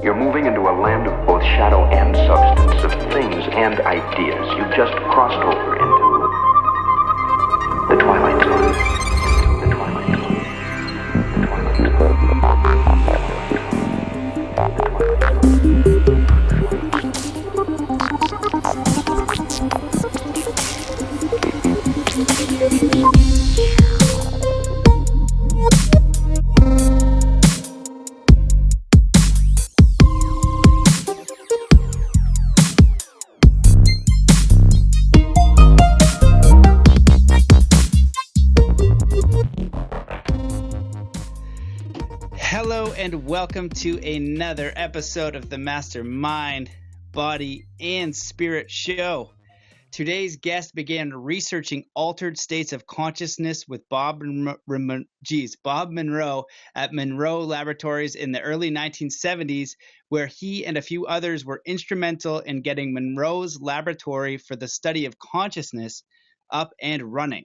You're moving into a land of both shadow and substance, of things and ideas. You've just crossed over into the Twilight Zone. The Twilight Zone. The Twilight Zone. The Twilight Zone. Hello and welcome to another episode of the Mastermind, Body, and Spirit Show. Today's guest began researching altered states of consciousness with Bob Monroe at Monroe Laboratories in the early 1970s, where he and a few others were instrumental in getting Monroe's laboratory for the study of consciousness up and running.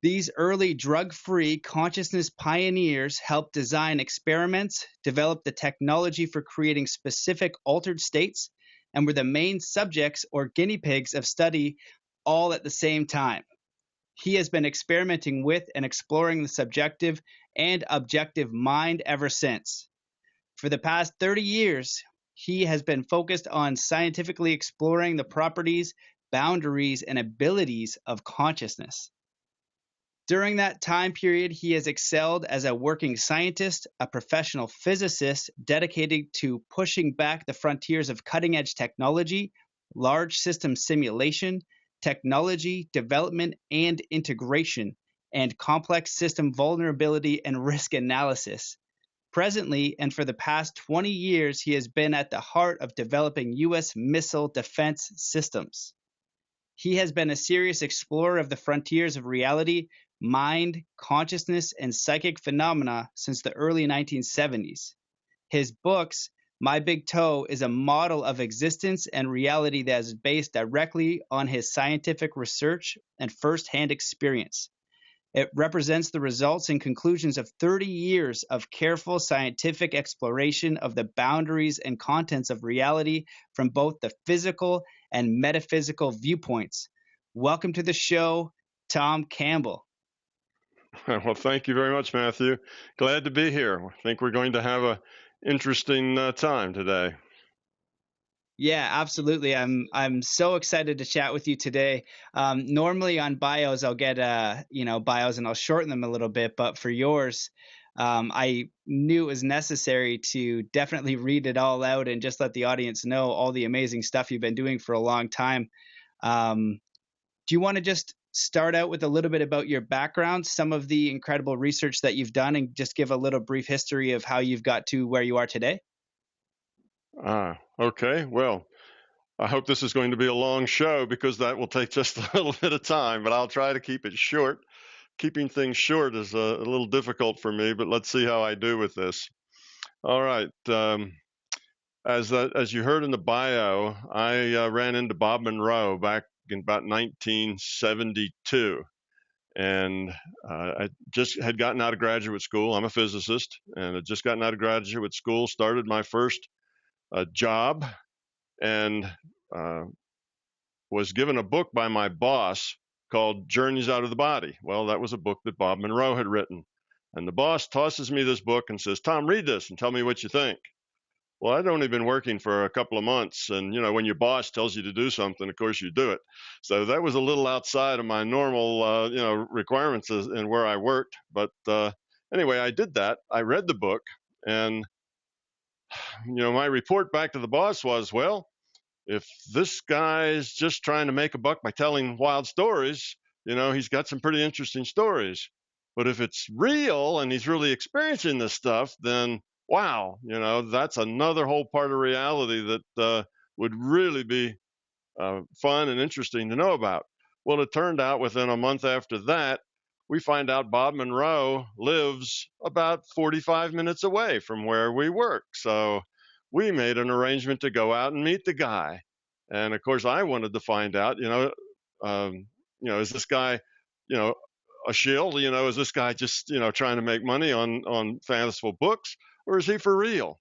These early drug-free consciousness pioneers helped design experiments, develop the technology for creating specific altered states, and were the main subjects or guinea pigs of study all at the same time. He has been experimenting with and exploring the subjective and objective mind ever since. For the past 30 years, he has been focused on scientifically exploring the properties, boundaries, and abilities of consciousness. During that time period, he has excelled as a working scientist, a professional physicist dedicated to pushing back the frontiers of cutting-edge technology, large system simulation, technology development and integration, and complex system vulnerability and risk analysis. Presently, and for the past 20 years, he has been at the heart of developing U.S. missile defense systems. He has been a serious explorer of the frontiers of reality, mind, consciousness, and psychic phenomena since the early 1970s. His books, My Big Toe, is a model of existence and reality that is based directly on his scientific research and first-hand experience. It represents the results and conclusions of 30 years of careful scientific exploration of the boundaries and contents of reality from both the physical and metaphysical viewpoints. Welcome to the show, Tom Campbell. Well, thank you very much, Matthew. Glad to be here. I think we're going to have an interesting time today. Yeah, absolutely. I'm so excited to chat with you today. Normally on bios, I'll get bios and I'll shorten them a little bit, but for yours, I knew it was necessary to definitely read it all out and just let the audience know all the amazing stuff you've been doing for a long time. Do you want to just start out with a little bit about your background, some of the incredible research that you've done, and just give a little brief history of how you've got to where you are today? Okay. Well, I hope this is going to be a long show because that will take just a little bit of time, but I'll try to keep it short. Keeping things short is a little difficult for me, but let's see how I do with this. All right. As you heard in the bio, I ran into Bob Monroe back in about 1972. And I just had gotten out of graduate school. I'm a physicist, and had just gotten out of graduate school, started my first job, and was given a book by my boss called Journeys Out of the Body. Well, that was a book that Bob Monroe had written. And the boss tosses me this book and says, Tom, read this and tell me what you think. Well, I'd only been working for a couple of months, and when your boss tells you to do something, of course you do it. So that was a little outside of my normal, requirements and where I worked. But anyway, I did that. I read the book, and my report back to the boss was, well, if this guy's just trying to make a buck by telling wild stories, he's got some pretty interesting stories. But if it's real and he's really experiencing this stuff, then wow, that's another whole part of reality that would really be fun and interesting to know about. Well, it turned out within a month after that, we find out Bob Monroe lives about 45 minutes away from where we work. So we made an arrangement to go out and meet the guy. And of course, I wanted to find out, is this guy, a shill? Is this guy just, trying to make money on fanciful books, or is he for real?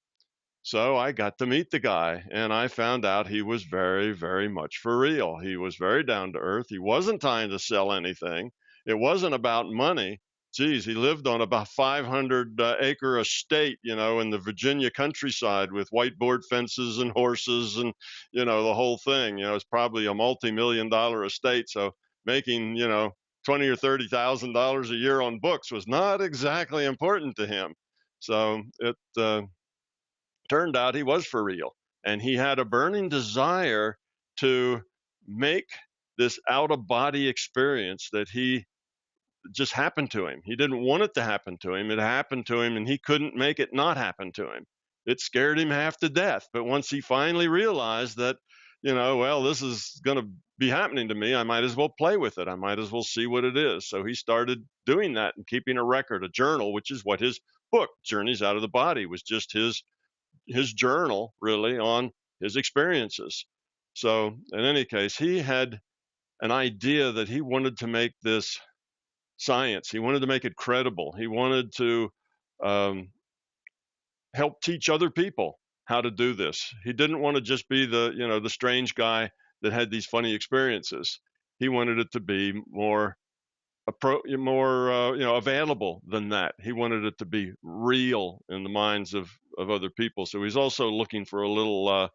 So I got to meet the guy, and I found out he was very, very much for real. He was very down to earth. He wasn't trying to sell anything. It wasn't about money. Geez, he lived on about 500 acre estate, in the Virginia countryside with whiteboard fences and horses and, the whole thing. It's probably a multi-million-dollar estate. So making, $20,000 or $30,000 a year on books was not exactly important to him. So it turned out he was for real. And he had a burning desire to make this out of body experience that he just happened to him. He didn't want it to happen to him. It happened to him, and he couldn't make it not happen to him. It scared him half to death. But once he finally realized that, well, this is going to be happening to me, I might as well play with it. I might as well see what it is. So he started doing that and keeping a record, a journal, which is what his book, Journeys Out of the Body, was just his journal really on his experiences. So in any case, he had an idea that he wanted to make this science. He wanted to make it credible. He wanted to help teach other people how to do this. He didn't want to just be the strange guy that had these funny experiences. He wanted it to be more available than that. He wanted it to be real in the minds of other people. So he's also looking for a little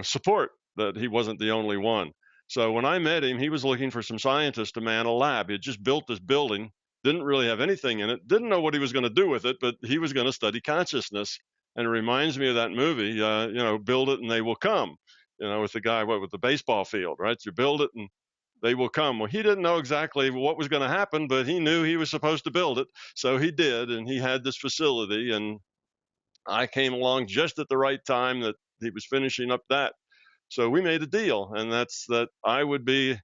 support that he wasn't the only one. So when I met him, he was looking for some scientists to man a lab. He had just built this building, didn't really have anything in it, didn't know what he was going to do with it, but he was going to study consciousness. And it reminds me of that movie, Build It and They Will Come, with the guy with the baseball field, right? You build it and they will come. Well, he didn't know exactly what was going to happen, but he knew he was supposed to build it. So he did, and he had this facility, and I came along just at the right time that he was finishing up that. So we made a deal, and that's that I would be,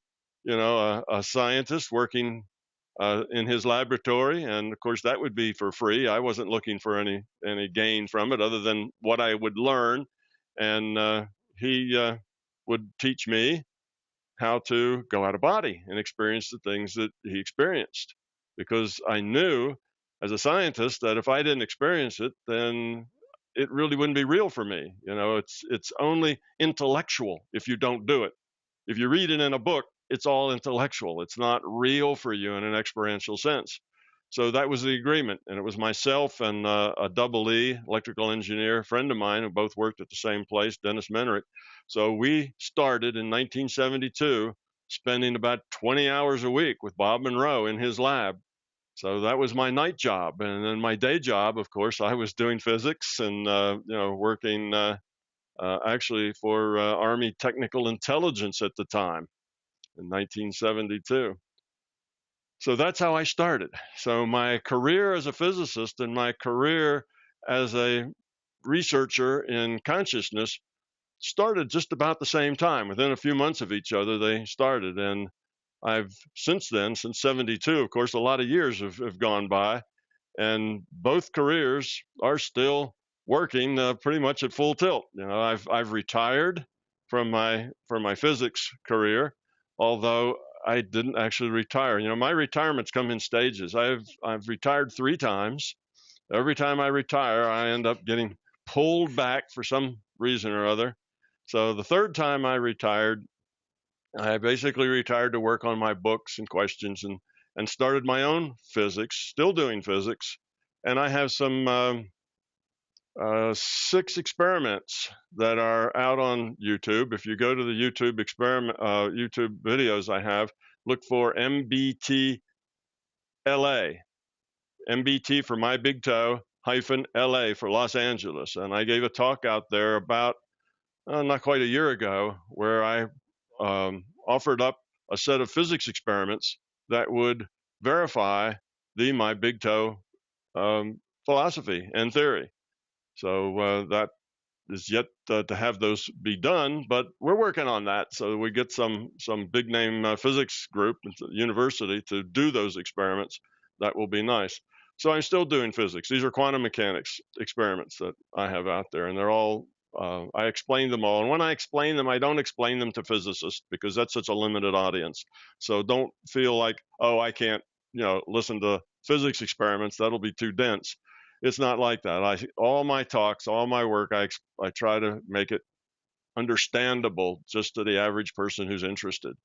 a scientist working in his laboratory, and of course that would be for free. I wasn't looking for any gain from it other than what I would learn, and he would teach me how to go out of body and experience the things that he experienced, because I knew as a scientist that if I didn't experience it, then it really wouldn't be real for me. It's only intellectual if you don't do it. If you read it in a book, it's all intellectual. It's not real for you in an experiential sense. So that was the agreement, and it was myself and a double E electrical engineer friend of mine who both worked at the same place, Dennis Menrick. So we started in 1972, spending about 20 hours a week with Bob Monroe in his lab. So that was my night job, and then my day job, of course, I was doing physics and working actually for Army Technical Intelligence at the time in 1972. So that's how I started. So my career as a physicist and my career as a researcher in consciousness started just about the same time. Within a few months of each other, they started. And I've since then, since 72, of course, a lot of years have gone by, and both careers are still working pretty much at full tilt. I've retired from my physics career, although I didn't actually retire. My retirements come in stages. I've retired 3 times. Every time I retire, I end up getting pulled back for some reason or other. So the 3rd time I retired, I basically retired to work on my books and questions and started my own physics, still doing physics. And I have some 6 experiments that are out on YouTube. If you go to the YouTube YouTube videos I have, look for MBT LA, MBT for my big toe hyphen LA for Los Angeles. And I gave a talk out there about not quite a year ago where I offered up a set of physics experiments that would verify my big toe philosophy and theory. So that is yet to have those be done, but we're working on that. So we get some big name physics group at the university to do those experiments. That will be nice. So I'm still doing physics. These are quantum mechanics experiments that I have out there, and they're all I explain them all. And when I explain them, I don't explain them to physicists because that's such a limited audience. So don't feel like, oh, I can't, listen to physics experiments. That'll be too dense. It's not like that. All my talks, all my work, I try to make it understandable just to the average person who's interested.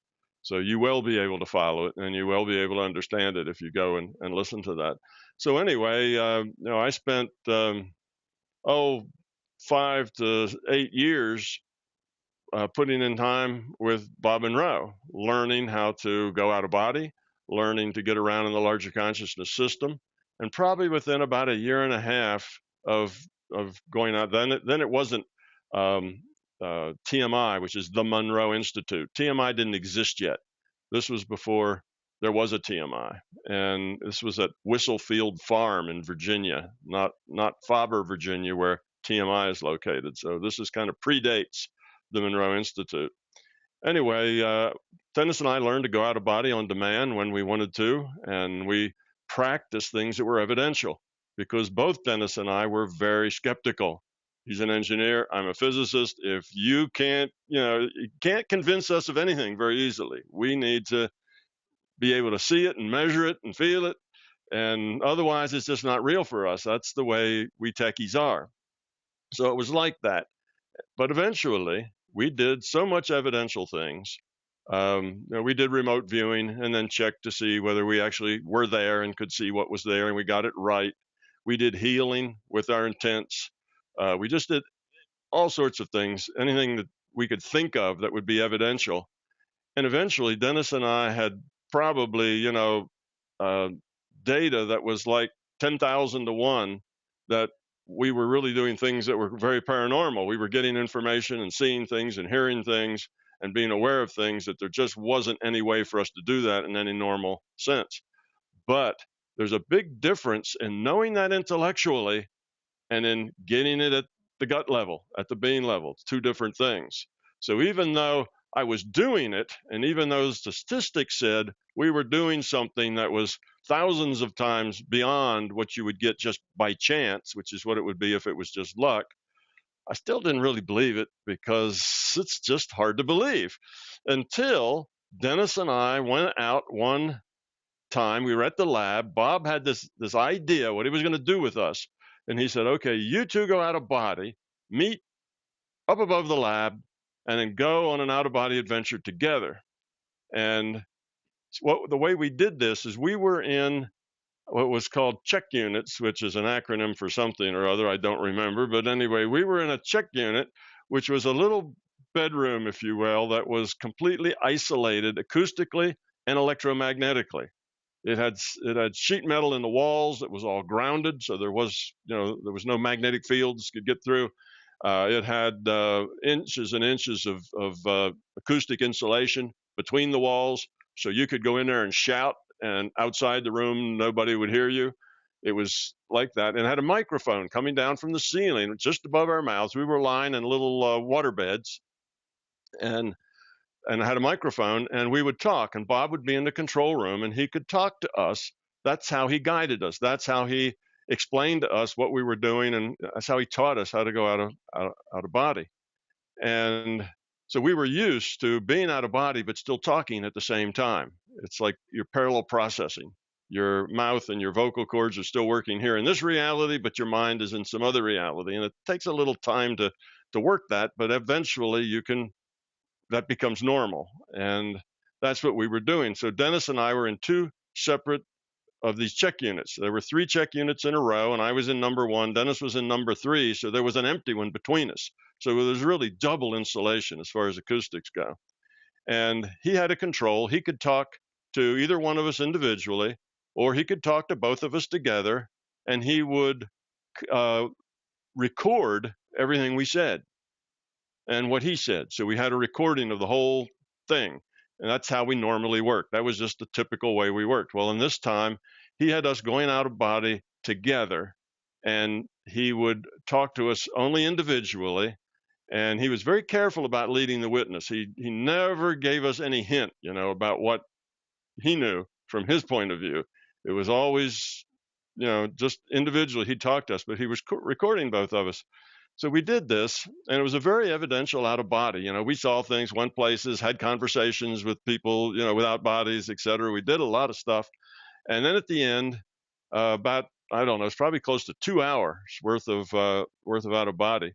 So you will be able to follow it, and you will be able to understand it if you go and listen to that. So anyway, I spent 5 to 8 years putting in time with Bob Monroe, learning how to go out of body, learning to get around in the larger consciousness system, and probably within about a year and a half of going out, then it wasn't TMI, which is the Monroe Institute. TMI didn't exist yet. This was before there was a TMI, and this was at Whistlefield Farm in Virginia, not Faber, Virginia, where TMI is located. So this is kind of predates the Monroe Institute. Anyway, Dennis and I learned to go out of body on demand when we wanted to, and we practiced things that were evidential, because both Dennis and I were very skeptical. He's an engineer, I'm a physicist. If you can't convince us of anything very easily. We need to be able to see it and measure it and feel it, and otherwise it's just not real for us. That's the way we techies are. So it was like that. But eventually, we did so much evidential things. We did remote viewing and then checked to see whether we actually were there and could see what was there, and we got it right. We did healing with our intents. We just did all sorts of things, anything that we could think of that would be evidential. And eventually, Dennis and I had probably, data that was like 10,000 to 1 that we were really doing things that were very paranormal. We were getting information and seeing things and hearing things and being aware of things that there just wasn't any way for us to do that in any normal sense. But there's a big difference in knowing that intellectually and in getting it at the gut level, at the being level. It's two different things. So even though I was doing it, and even though statistics said we were doing something that was thousands of times beyond what you would get just by chance, which is what it would be if it was just luck, I still didn't really believe it, because it's just hard to believe. Until Dennis and I went out one time, we were at the lab. Bob had this idea what he was going to do with us. And he said, okay, you two go out of body, meet up above the lab, and then go on an out-of-body adventure together. And the way we did this is we were in what was called check units, which is an acronym for something or other, I don't remember. But anyway, we were in a check unit, which was a little bedroom, if you will, that was completely isolated acoustically and electromagnetically. It had sheet metal in the walls that was all grounded, so there was no magnetic fields could get through. It had inches and inches of acoustic insulation between the walls, so you could go in there and shout, and outside the room, nobody would hear you. It was like that. And it had a microphone coming down from the ceiling just above our mouths. We were lying in little water beds, and I had a microphone, and we would talk, and Bob would be in the control room, and he could talk to us. That's how he guided us. That's how he explained to us what we were doing, and that's how he taught us how to go out of body. And so we were used to being out of body but still talking at the same time. It's like you're parallel processing. Your mouth and your vocal cords are still working here in this reality, but your mind is in some other reality. And it takes a little time to work that, but eventually that becomes normal. And that's what we were doing. So Dennis and I were in two separate of these check units. There were 3 check units in a row, and I was in number 1. Dennis was in number 3, so there was an empty one between us. So there was really double insulation as far as acoustics go. And he had a control. He could talk to either one of us individually, or he could talk to both of us together, and he would record everything we said and what he said. So we had a recording of the whole thing. And that's how we normally work. That was just the typical way we worked. Well, in this time, he had us going out of body together, and he would talk to us only individually. And he was very careful about leading the witness. He never gave us any hint, about what he knew from his point of view. It was always, just individually. He talked to us, but he was recording both of us. So we did this, and it was a very evidential out of body. We saw things, went places, had conversations with people, without bodies, et cetera. We did a lot of stuff. And then at the end, about I don't know, it's probably close to 2 hours worth of out of body.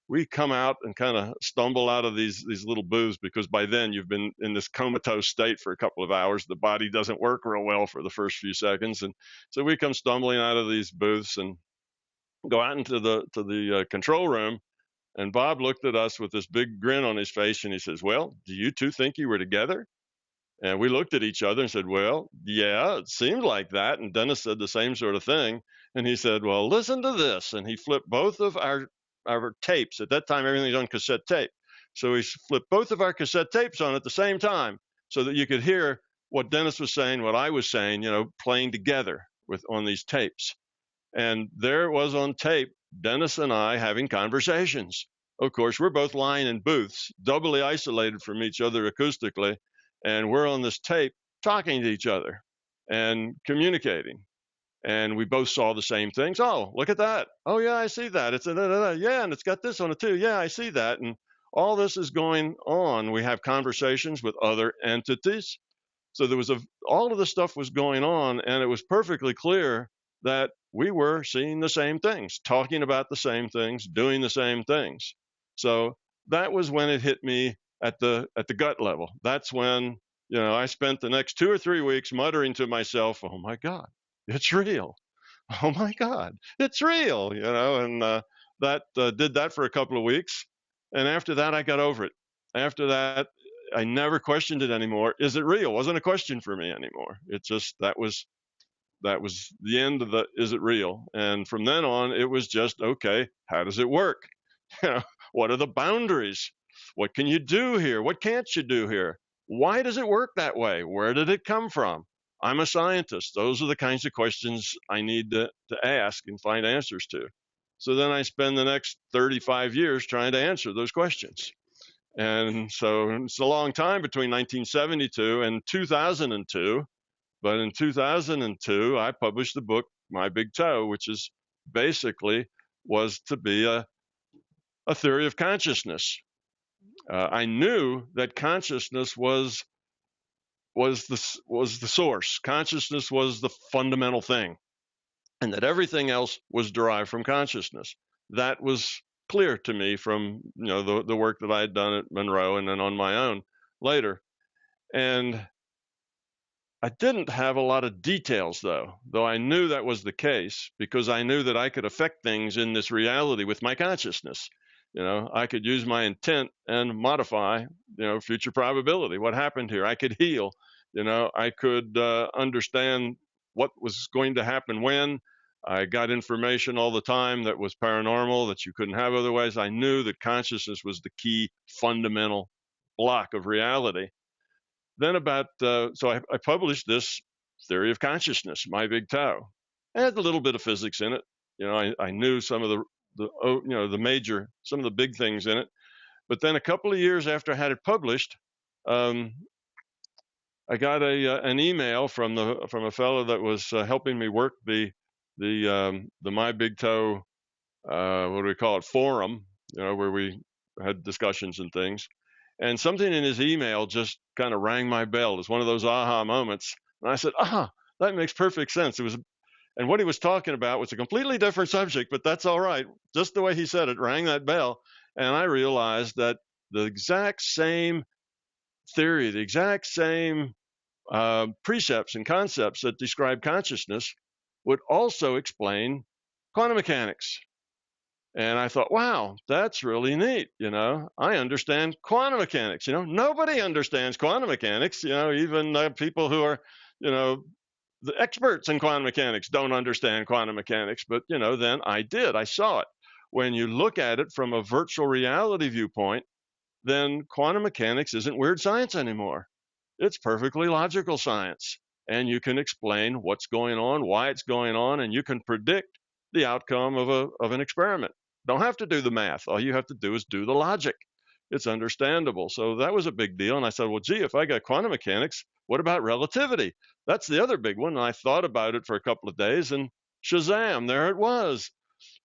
We come out and kind of stumble out of these little booths, because by then you've been in this comatose state for a couple of hours. The body doesn't work real well for the first few seconds, and so we come stumbling out of these booths and go out into the control room. And Bob looked at us with this big grin on his face, and he says, "Well, do you two think you were together?" And we looked at each other and said, "Well, yeah, it seemed like that." And Dennis said the same sort of thing. And he said, "Well, listen to this." And he flipped both of our tapes. At that time, everything's on cassette tape. So he flipped both of our cassette tapes on at the same time so that you could hear what Dennis was saying, what I was saying, playing together on these tapes. And there it was on tape, Dennis and I having conversations. Of course, we're both lying in booths, doubly isolated from each other acoustically, and we're on this tape talking to each other and communicating. And we both saw the same things. Oh, look at that. Oh, yeah, I see that. It's yeah, and it's got this on it too. Yeah, I see that. And all this is going on. We have conversations with other entities. So there was all of this stuff was going on, and it was perfectly clear that we were seeing the same things, talking about the same things, doing the same things. So that was when it hit me at the gut level. That's when, I spent the next 2 or 3 weeks muttering to myself, "Oh my God, it's real. Oh my God, it's real," and that did that for a couple of weeks. And after that, I got over it. After that, I never questioned it anymore. Is it real? Wasn't a question for me anymore. It just, that was the end of the, is it real? And from then on, it was just, okay, how does it work? What are the boundaries? What can you do here? What can't you do here? Why does it work that way? Where did it come from? I'm a scientist. Those are the kinds of questions I need to ask and find answers to. So then I spend the next 35 years trying to answer those questions. And so it's a long time between 1972 and 2002. But in 2002, I published the book, My Big Toe, which is basically was to be a theory of consciousness. I knew that consciousness was the source. Consciousness was the fundamental thing, and that everything else was derived from consciousness. That was clear to me from the work that I had done at Monroe and then on my own later. And I didn't have a lot of details, though I knew that was the case, because I knew that I could affect things in this reality with my consciousness. I could use my intent and modify, future probability. What happened here? I could heal. I could understand what was going to happen when. I got information all the time that was paranormal that you couldn't have otherwise. I knew that consciousness was the key fundamental block of reality. Then so I published this theory of consciousness, My Big Toe. It had a little bit of physics in it. I knew some of some of the big things in it. But then a couple of years after I had it published, I got an email from a fellow that was helping me work the My Big Toe, what do we call it, forum, where we had discussions and things. And something in his email just kind of rang my bell. It was one of those aha moments. And I said, that makes perfect sense. And what he was talking about was a completely different subject, but that's all right. Just the way he said it rang that bell. And I realized that the exact same theory, the exact same precepts and concepts that describe consciousness would also explain quantum mechanics. And I thought, wow, that's really neat. I understand quantum mechanics. Nobody understands quantum mechanics. Even people who are, the experts in quantum mechanics don't understand quantum mechanics. But, then I did. I saw it. When you look at it from a virtual reality viewpoint, then quantum mechanics isn't weird science anymore. It's perfectly logical science. And you can explain what's going on, why it's going on, and you can predict the outcome of an experiment. Don't have to do the math. All you have to do is do the logic. It's understandable. So that was a big deal. And I said, well, gee, if I got quantum mechanics, what about relativity? That's the other big one. And I thought about it for a couple of days, and shazam, there it was.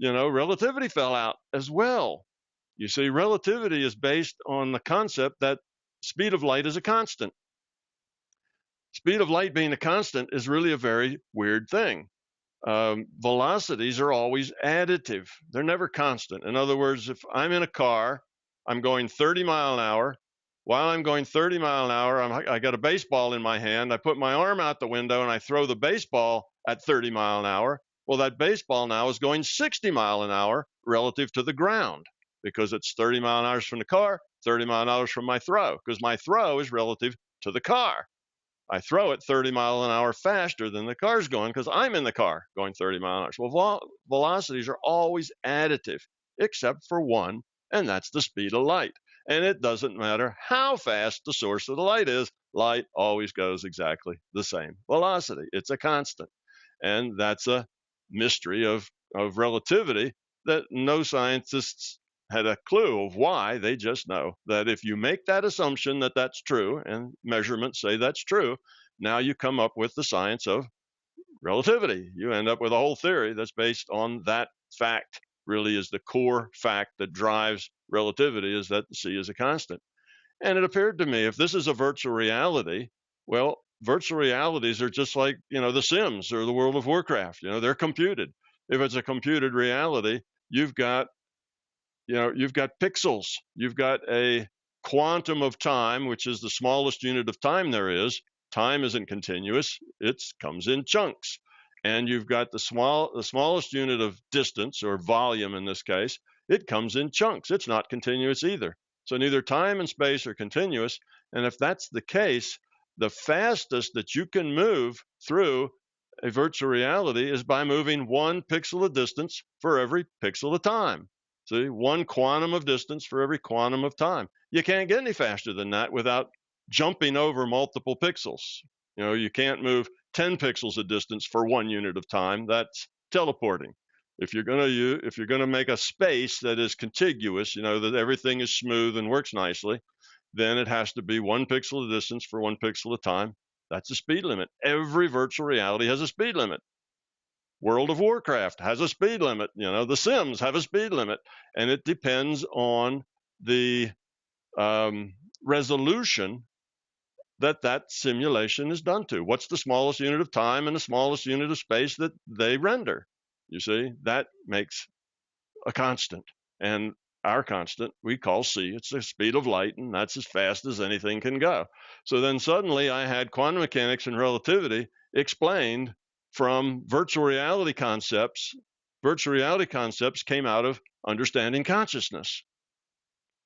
Relativity fell out as well. You see, relativity is based on the concept that speed of light is a constant. Speed of light being a constant is really a very weird thing. velocities are always additive. They're never constant. In other words, if I'm in a car, I'm going 30 mile an hour. While I'm going 30 mile an hour, I got a baseball in my hand. I put my arm out the window and I throw the baseball at 30 mile an hour. Well, that baseball now is going 60 mile an hour relative to the ground because it's 30 mile an hour from the car, 30 mile an hour from my throw, because my throw is relative to the car. I throw it 30 mile an hour faster than the car's going because I'm in the car going 30 mile an hour. Well, velocities are always additive, except for one, and that's the speed of light. And it doesn't matter how fast the source of the light is, light always goes exactly the same velocity. It's a constant. And that's a mystery of relativity that no scientists had a clue of why. They just know that if you make that assumption that that's true, and measurements say that's true, now you come up with the science of relativity. You end up with a whole theory that's based on that fact. Really is the core fact that drives relativity, is that C is a constant. And it appeared to me, if this is a virtual reality, well, virtual realities are just like, The Sims or the World of Warcraft. They're computed. If it's a computed reality, you've got pixels. You've got a quantum of time, which is the smallest unit of time there is. Time isn't continuous. It comes in chunks. And you've got the smallest unit of distance, or volume in this case. It comes in chunks. It's not continuous either. So neither time and space are continuous. And if that's the case, the fastest that you can move through a virtual reality is by moving 1 pixel of distance for every pixel of time. See, 1 quantum of distance for every quantum of time. You can't get any faster than that without jumping over multiple pixels. You can't move 10 pixels of distance for 1 unit of time. That's teleporting. If you're going to make a space that is contiguous, that everything is smooth and works nicely, then it has to be 1 pixel of distance for 1 pixel of time. That's the speed limit. Every virtual reality has a speed limit. World of Warcraft has a speed limit. The Sims have a speed limit, and it depends on the resolution that simulation is done to. What's the smallest unit of time and the smallest unit of space that they render? You see, that makes a constant. And our constant we call c. It's the speed of light, and that's as fast as anything can go. So then suddenly I had quantum mechanics and relativity explained from virtual reality concepts. Virtual reality concepts came out of understanding consciousness.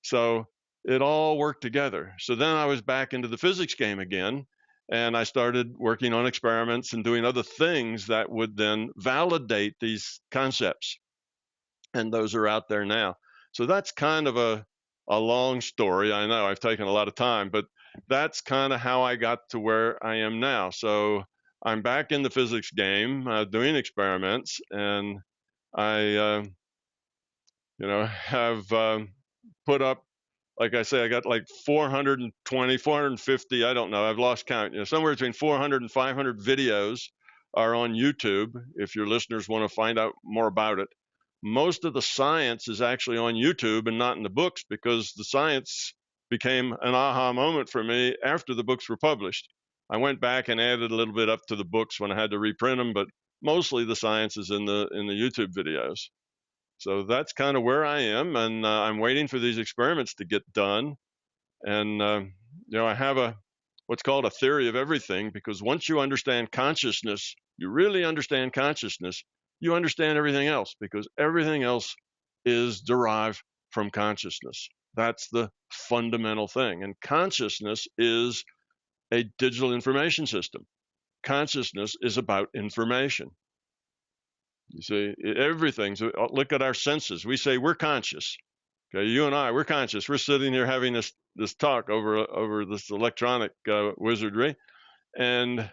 So it all worked together. So then I was back into the physics game again, and I started working on experiments and doing other things that would then validate these concepts. And those are out there now. So that's kind of a long story. I know I've taken a lot of time, but that's kind of how I got to where I am now. So I'm back in the physics game, doing experiments, and I, have put up, like I say, I got like 420, 450, I don't know, I've lost count. Somewhere between 400 and 500 videos are on YouTube if your listeners want to find out more about it. Most of the science is actually on YouTube and not in the books, because the science became an aha moment for me after the books were published. I went back and added a little bit up to the books when I had to reprint them, but mostly the science is in the YouTube videos. So that's kind of where I am, and I'm waiting for these experiments to get done. And I have what's called a theory of everything, because once you understand consciousness, you really understand consciousness, you understand everything else, because everything else is derived from consciousness. That's the fundamental thing. And consciousness is a digital information system. Consciousness is about information. You see, everything. So look at our senses. We say we're conscious. Okay, you and I, we're conscious. We're sitting here having this talk over this electronic wizardry, and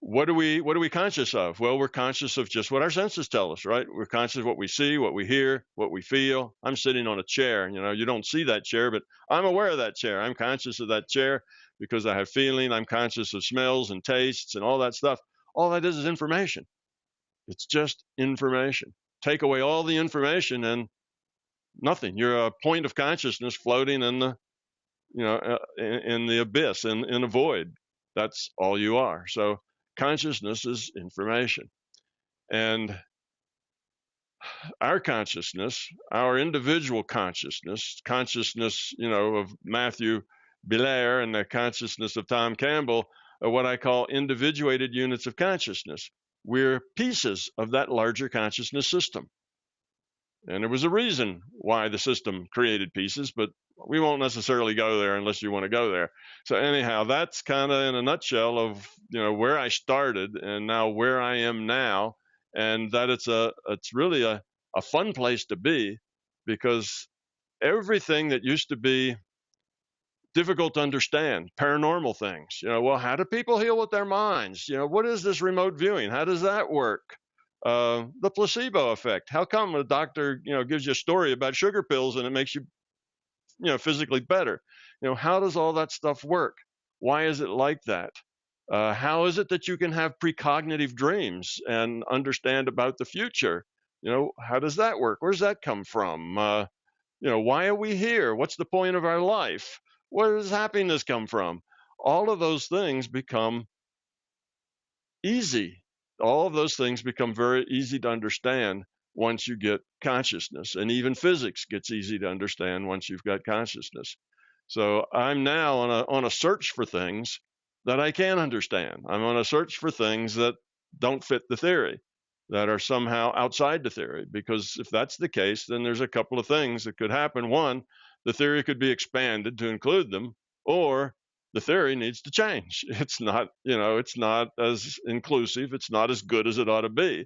what are we conscious of? Well, we're conscious of just what our senses tell us, right? We're conscious of what we see, what we hear, what we feel. I'm sitting on a chair. You don't see that chair, but I'm aware of that chair. I'm conscious of that chair because I have feeling. I'm conscious of smells and tastes and all that stuff. All that is information. It's just information. Take away all the information and nothing. You're a point of consciousness floating in the, in the abyss, in a void. That's all you are. So consciousness is information. And our consciousness, our individual consciousness, of Matthew Belair and the consciousness of Tom Campbell are what I call individuated units of consciousness. We're pieces of that larger consciousness system. And there was a reason why the system created pieces, but we won't necessarily go there unless you want to go there. So anyhow, that's kind of in a nutshell of, where I started and now where I am now, and that it's really a fun place to be, because everything that used to be difficult to understand, paranormal things, well, how do people heal with their minds? What is this remote viewing? How does that work? The placebo effect. How come a doctor, gives you a story about sugar pills and it makes you, physically better? How does all that stuff work? Why is it like that? How is it that you can have precognitive dreams and understand about the future? How does that work? Where does that come from? Why are we here? What's the point of our life? Where does happiness come from? All of those things become easy. All of those things become very easy to understand once you get consciousness, and even physics gets easy to understand once you've got consciousness. So I'm now on a search for things that I can understand. I'm on a search for things that don't fit the theory, that are somehow outside the theory, because if that's the case, then there's a couple of things that could happen. One, the theory could be expanded to include them, or the theory needs to change. It's not, it's not as inclusive. It's not as good as it ought to be.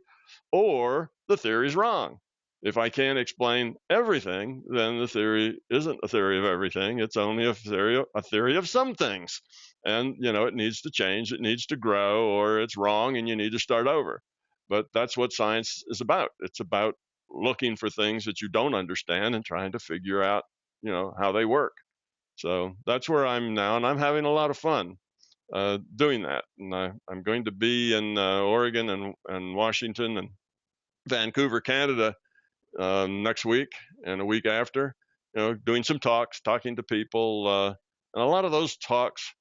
Or the theory's wrong. If I can't explain everything, then the theory isn't a theory of everything. It's only a theory of some things. And, it needs to change. It needs to grow, or it's wrong and you need to start over. But that's what science is about. It's about looking for things that you don't understand and trying to figure out, how they work. So that's where I'm now, and I'm having a lot of fun doing that. And I'm going to be in Oregon and Washington and Vancouver, Canada next week and a week after, doing some talks, talking to people. And a lot of those talks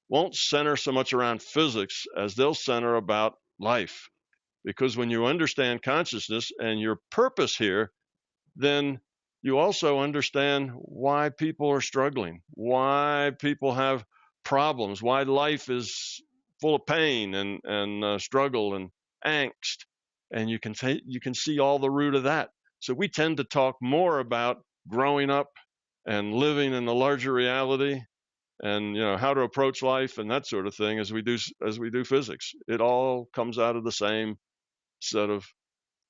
won't center so much around physics as they'll center about life. Because when you understand consciousness and your purpose here, then you also understand why people are struggling, why people have problems, why life is full of pain and struggle and angst, and you can see all the root of that. So we tend to talk more about growing up and living in the larger reality, and how to approach life and that sort of thing as we do physics. It all comes out of the same set of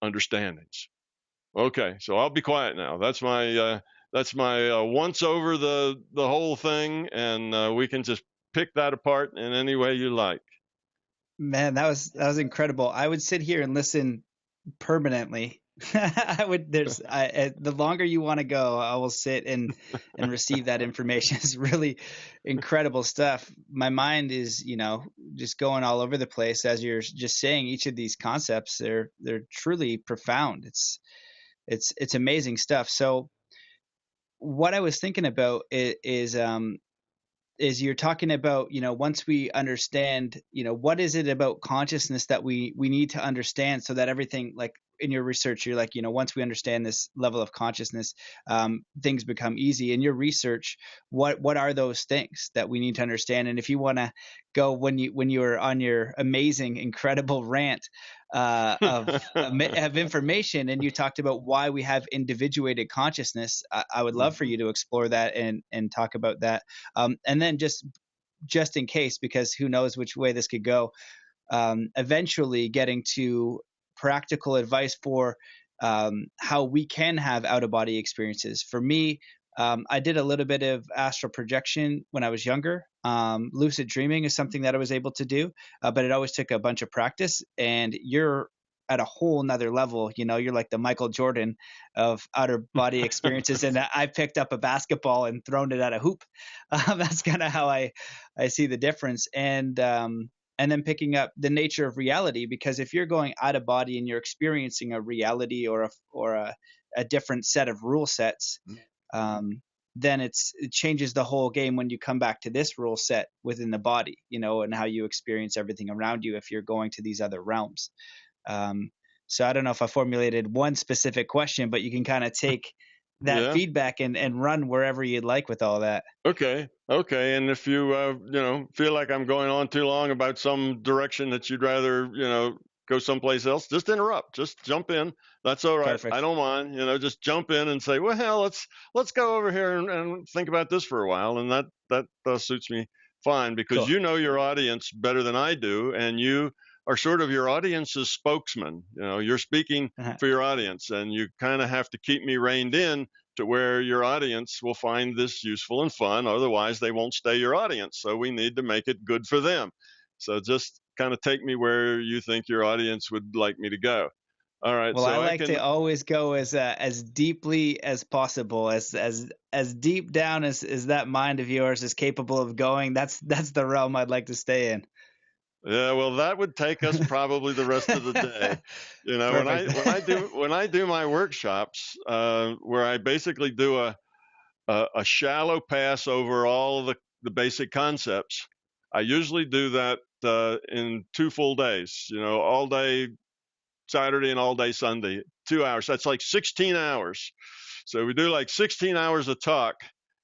understandings. Okay, so I'll be quiet now. That's my once over the whole thing, and we can just pick that apart in any way you like. Man, that was incredible. I would sit here and listen permanently. The longer you want to go, I will sit and receive that information. It's really incredible stuff. My mind is, just going all over the place as you're just saying each of these concepts. They're truly profound. It's amazing stuff. So what I was thinking about is you're talking about, once we understand, what is it about consciousness that we need to understand, so that everything, like in your research, you're like, once we understand this level of consciousness, things become easy. In your research, what are those things that we need to understand? And if you want to go, when you were on your amazing, incredible rant of information, and you talked about why we have individuated consciousness, I would love for you to explore that and talk about that. And then just in case, because who knows which way this could go, eventually getting to practical advice for how we can have out-of-body experiences. For me, I did a little bit of astral projection when I was younger. Lucid dreaming is something that I was able to do, but it always took a bunch of practice, and you're at a whole nother level. You're like the Michael Jordan of outer body experiences. And I picked up a basketball and thrown it at a hoop. That's kind of how I see the difference. And then picking up the nature of reality, because if you're going out of body and you're experiencing a reality or a different set of rule sets, then it changes the whole game when you come back to this rule set within the body, and how you experience everything around you if you're going to these other realms. So I don't know if I formulated one specific question, but you can kind of take that Yeah. feedback and run wherever you'd like with all that. Okay. Okay. And if you, feel like I'm going on too long about some direction that you'd rather, go someplace else, just interrupt. Just jump in. That's all right. I Perfect. don't mind. Just jump in and say, well, hell, let's go over here and think about this for a while. And that suits me fine because Cool. you know your audience better than I do, and you are sort of your audience's spokesman. You're speaking Uh-huh. for your audience, and you kind of have to keep me reined in to where your audience will find this useful and fun. Otherwise, they won't stay your audience. So we need to make it good for them. So just kind of take me where you think your audience would like me to go. All right. Well, I So I like to can, always go as deeply as possible, as deep down as that mind of yours is capable of going. That's the realm I'd like to stay in. yeah, well, that would take us probably the rest of the day. When I Perfect. when I do my workshops, where I basically do a shallow pass over all of the basic concepts, I usually do that in 2 full days. All day Saturday and all day Sunday, 2 hours. That's like 16 hours. So we do like 16 hours of talk,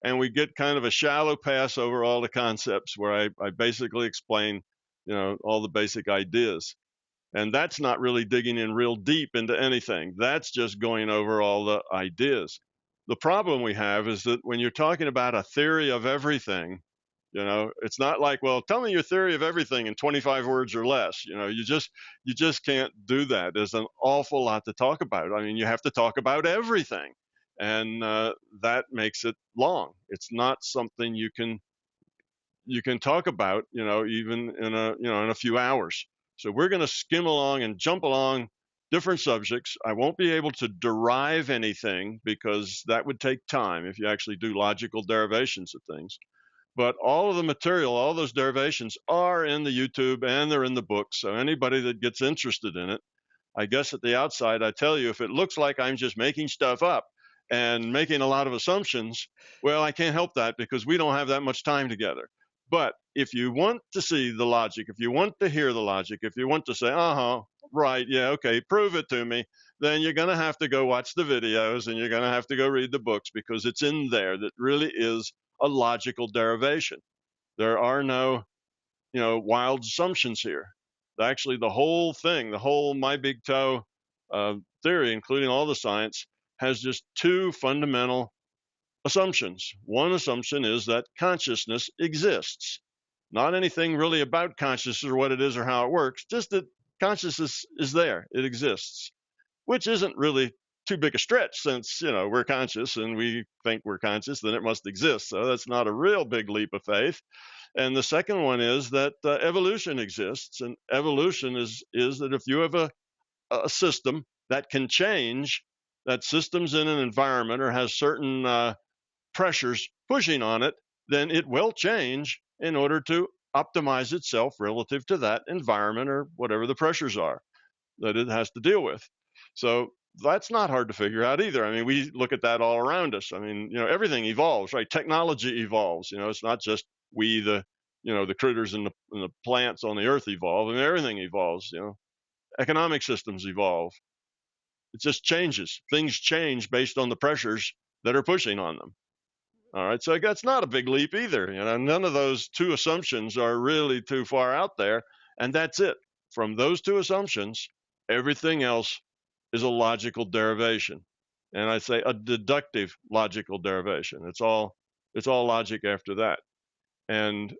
and we get kind of a shallow pass over all the concepts where I basically explain, all the basic ideas. And that's not really digging in real deep into anything. That's just going over all the ideas. The problem we have is that when you're talking about a theory of everything, it's not like, well, tell me your theory of everything in 25 words or less. You just can't do that. There's an awful lot to talk about. I mean, you have to talk about everything, and that makes it long. It's not something you can talk about, even in a few hours. So we're going to skim along and jump along different subjects. I won't be able to derive anything because that would take time if you actually do logical derivations of things. But all of the material, all those derivations are in the YouTube and they're in the book. So anybody that gets interested in it, I guess at the outside, I tell you, if it looks like I'm just making stuff up and making a lot of assumptions, well, I can't help that because we don't have that much time together. But if you want to see the logic, if you want to hear the logic, if you want to say, right, yeah, okay, prove it to me, then you're going to have to go watch the videos and you're going to have to go read the books because it's in there that really is a logical derivation. There are no, wild assumptions here. Actually, the whole thing, the whole my big toe theory, including all the science, has just 2 fundamental assumptions. One assumption is that consciousness exists. Not anything really about consciousness or what it is or how it works, just that consciousness is there, it exists, which isn't really too big a stretch since, we're conscious and we think we're conscious, then it must exist. So that's not a real big leap of faith. And the second one is that evolution exists, and evolution is that if you have a system that can change, that system's in an environment or has certain pressures pushing on it, then it will change in order to optimize itself relative to that environment or whatever the pressures are that it has to deal with. So that's not hard to figure out either. I mean, we look at that all around us. I mean, everything evolves, right? Technology evolves. It's not just we, the critters and the plants on the earth evolve. I mean, everything evolves. Economic systems evolve. It just changes. Things change based on the pressures that are pushing on them. All right, so that's not a big leap either. None of those 2 assumptions are really too far out there, and that's it. From those 2 assumptions, everything else is a logical derivation, and I say a deductive logical derivation. It's all logic after that, and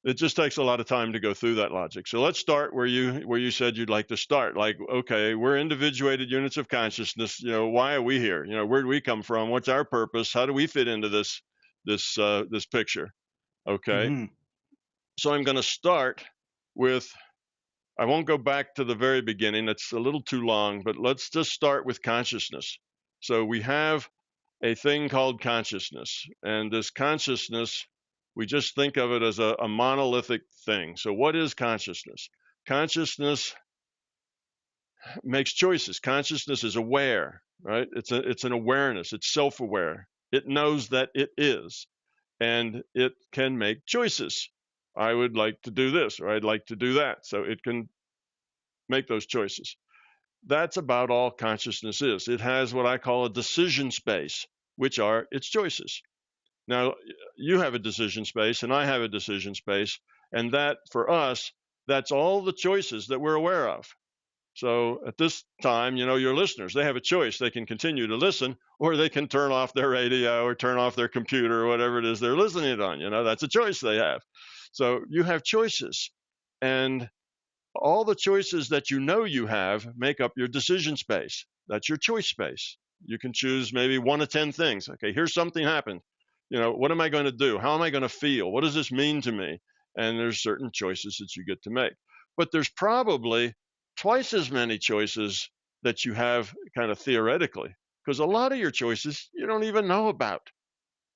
it just takes a lot of time to go through that logic. So let's start where you said you'd like to start. Like, okay, we're individuated units of consciousness. Why are we here? Where do we come from? What's our purpose? How do we fit into this picture? Okay. Mm-hmm. So I'm going to start with, I won't go back to the very beginning. It's a little too long, but let's just start with consciousness. So we have a thing called consciousness, and this consciousness, we just think of it as a monolithic thing. So what is consciousness? Consciousness makes choices. Consciousness is aware, right? It's an awareness. It's self-aware. It knows that it is, and it can make choices. I would like to do this, or I'd like to do that. So it can make those choices. that's about all consciousness is. It has what I call a decision space, which are its choices. Now, you have a decision space and I have a decision space, and that, for us, that's all the choices that we're aware of. So at this time, your listeners, they have a choice. They can continue to listen, or they can turn off their radio or turn off their computer or whatever it is they're listening on. That's a choice they have. So you have choices, and all the choices that you have make up your decision space. That's your choice space. You can choose maybe 1 of 10 things. Okay, here's something happened. What am I going to do? How am I going to feel? What does this mean to me? And there's certain choices that you get to make. But there's probably twice as many choices that you have kind of theoretically, because a lot of your choices you don't even know about.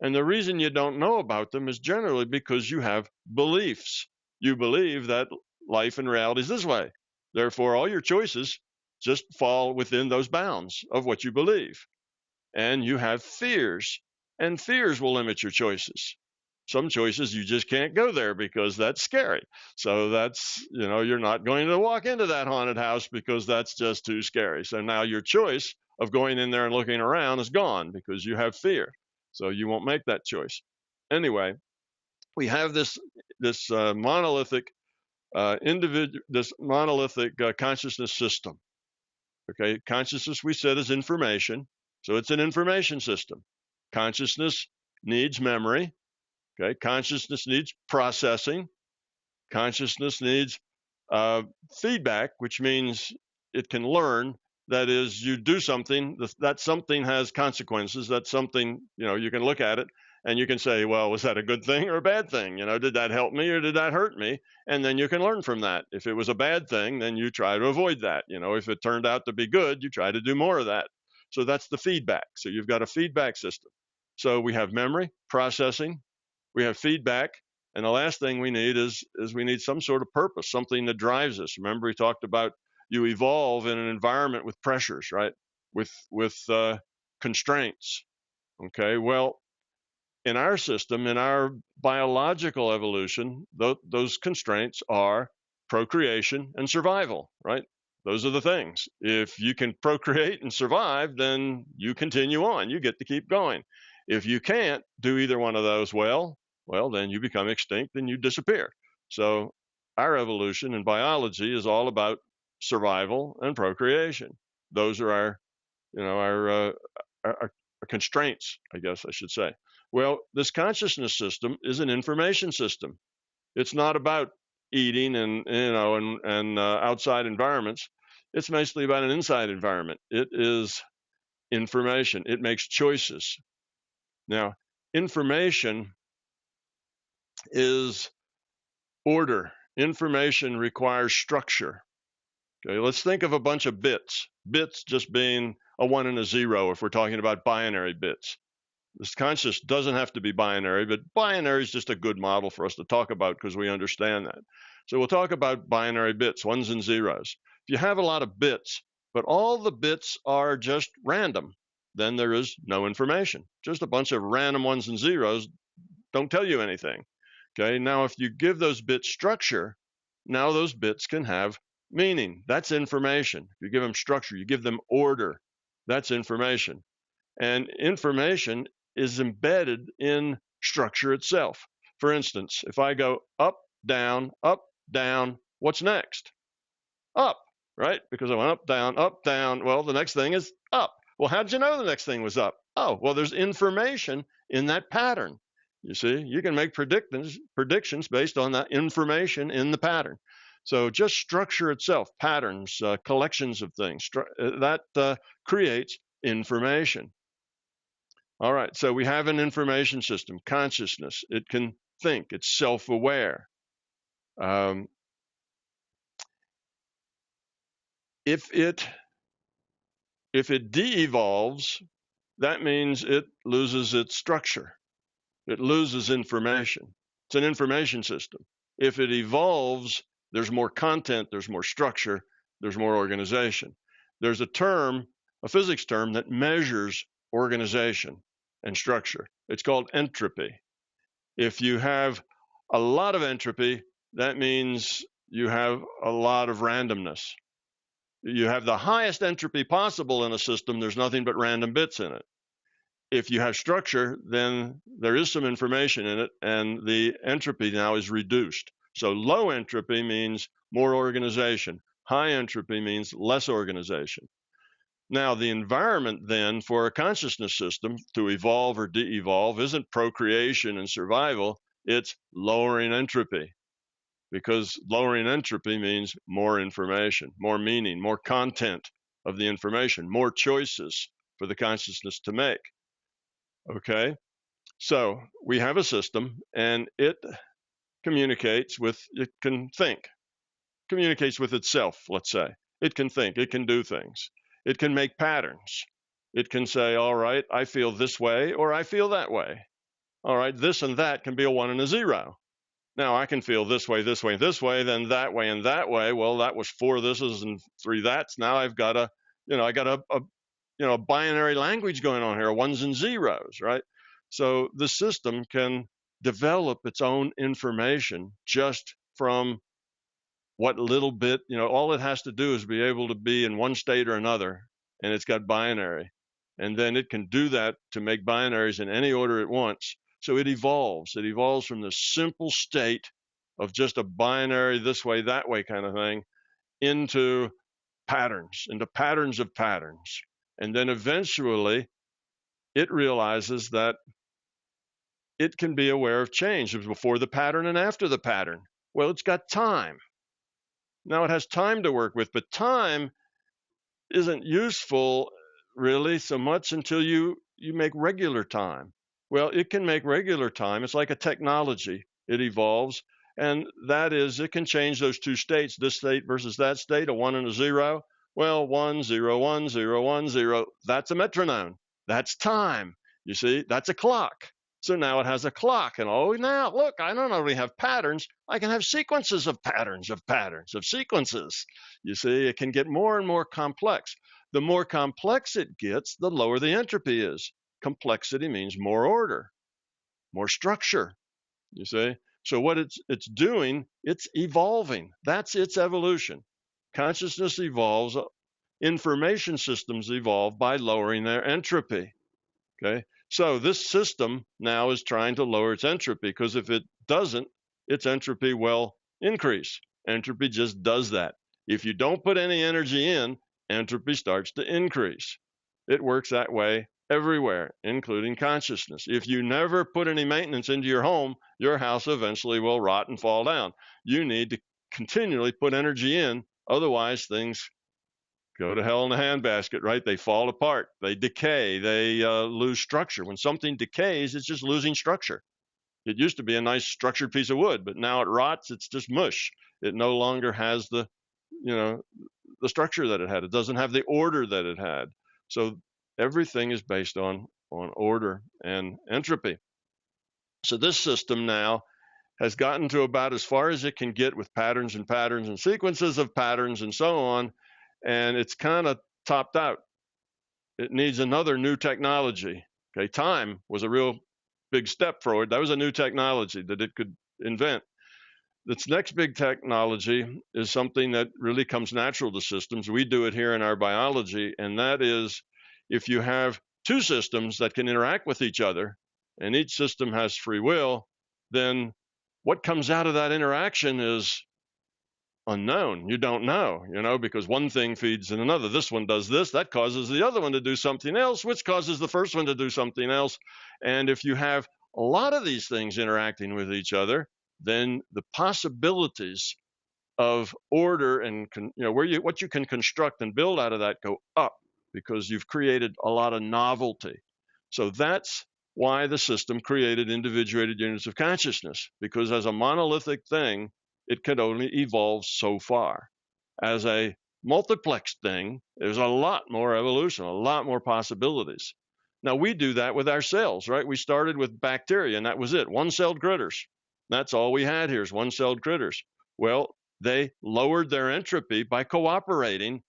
And the reason you don't know about them is generally because you have beliefs. You believe that life and reality is this way. Therefore, all your choices just fall within those bounds of what you believe. And you have fears, and fears will limit your choices. Some choices you just can't go there because that's scary. So that's, you're not going to walk into that haunted house because that's just too scary. So now your choice of going in there and looking around is gone because you have fear. So you won't make that choice. Anyway, we have this monolithic consciousness system. Okay, consciousness, we said, is information. So it's an information system. Consciousness needs memory. Okay, consciousness needs processing. Consciousness needs feedback, which means it can learn. That is, you do something, that something has consequences. That's something, you can look at it and you can say, well, was that a good thing or a bad thing? Did that help me or did that hurt me? And then you can learn from that. If it was a bad thing, then you try to avoid that. If it turned out to be good, you try to do more of that. So that's the feedback. So you've got a feedback system. So we have memory, processing, we have feedback, and the last thing we need is we need some sort of purpose, something that drives us. Remember, we talked about you evolve in an environment with pressures, right? With constraints. Okay, well, in our system, in our biological evolution, those constraints are procreation and survival, right? Those are the things. If you can procreate and survive, then you continue on. You get to keep going. If you can't do either one of those well, then you become extinct and you disappear. So our evolution in biology is all about survival and procreation. Those are our constraints, I guess I should say. Well, this consciousness system is an information system. It's not about eating and outside environments. It's mostly about an inside environment. It is information. It makes choices. Now, information is order. Information requires structure. Okay, let's think of a bunch of bits. Bits just being a 1 and a 0 if we're talking about binary bits. This conscious doesn't have to be binary, but binary is just a good model for us to talk about because we understand that. So we'll talk about binary bits, 1s and 0s. If you have a lot of bits, but all the bits are just random, then there is no information. Just a bunch of random 1s and 0s don't tell you anything. Okay, now if you give those bits structure, now those bits can have meaning. That's information. If you give them structure, you give them order, that's information. And information is embedded in structure itself. For instance, if I go up, down, what's next? Up, right? Because I went up, down. Well, the next thing is up. Well, how did you know the next thing was up? Oh, well, there's information in that pattern. You see, you can make predictions based on that information in the pattern. So just structure itself, patterns, collections of things, that creates information. All right, so we have an information system, consciousness. It can think, it's self-aware. If it de-evolves, that means it loses its structure. It loses information. It's an information system. If it evolves, there's more content, there's more structure, there's more organization. There's a term, a physics term, that measures organization and structure. It's called entropy. If you have a lot of entropy, that means you have a lot of randomness. you have the highest entropy possible in a system, there's nothing but random bits in it. If you have structure, then there is some information in it, and the entropy now is reduced. So low entropy means more organization. High entropy means less organization. Now, the environment then for a consciousness system to evolve or de-evolve isn't procreation and survival, it's lowering entropy. Because lowering entropy means more information, more meaning, more content of the information, more choices for the consciousness to make. Okay, so we have a system, and it communicates with, it can think, communicates with itself, let's say. It can think, it can do things. It can make patterns. It can say, all right, I feel this way, or I feel that way. All right, this and that can be a 1 and a 0. Now I can feel this way, this way, this way, then that way and that way. Well, that was 4 thises and 3 that's. Now I've got a, I got a binary language going on here, 1s and 0s, right? So the system can develop its own information just from what little bit, all it has to do is be able to be in one state or another, and it's got binary. And then it can do that to make binaries in any order it wants. So it evolves. It evolves from the simple state of just a binary this way, that way kind of thing into patterns of patterns. And then eventually it realizes that it can be aware of change before the pattern and after the pattern. Well, it's got time. Now it has time to work with, but time isn't useful really so much until you make regular time. Well, it can make regular time. It's like a technology. It evolves, and that is, it can change those two states, this state versus that state, a 1 and a 0. Well, 1, 0, 1, 0, 1, 0, that's a metronome. That's time. You see, that's a clock. So now it has a clock, and now look, I don't only have patterns, I can have sequences of patterns of sequences. You see, it can get more and more complex. The more complex it gets, the lower the entropy is. Complexity means more order, more structure, you see. So what it's doing, it's evolving. That's its evolution. Consciousness evolves, information systems evolve by lowering their entropy, okay? So this system now is trying to lower its entropy, because if it doesn't, its entropy will increase. Entropy just does that. If you don't put any energy in, entropy starts to increase. It works that way everywhere, including consciousness. If you never put any maintenance into your home, your house eventually will rot and fall down. You need to continually put energy in, otherwise things go to hell in a handbasket, right? They fall apart, they decay, they lose structure. When something decays, it's just losing structure. It used to be a nice structured piece of wood, but now it rots, it's just mush. It no longer has the structure that it had. It doesn't have the order that it had. So everything is based on order and entropy. So this system now has gotten to about as far as it can get with patterns and sequences of patterns and so on, and it's kind of topped out. It needs another new technology. Okay, time was a real big step forward. That was a new technology that it could invent. This next big technology is something that really comes natural to systems. We do it here in our biology, and that is, if you have two systems that can interact with each other, and each system has free will, then what comes out of that interaction is unknown. You don't know, because one thing feeds in another. This one does this, that causes the other one to do something else, which causes the first one to do something else. And if you have a lot of these things interacting with each other, then the possibilities of order and what you can construct and build out of that go up, because you've created a lot of novelty. So that's why the system created individuated units of consciousness, because as a monolithic thing, it could only evolve so far. As a multiplex thing, there's a lot more evolution, a lot more possibilities. Now, we do that with our cells, right? We started with bacteria, and that was it, one-celled critters. That's all we had here is one-celled critters. Well, they lowered their entropy by cooperating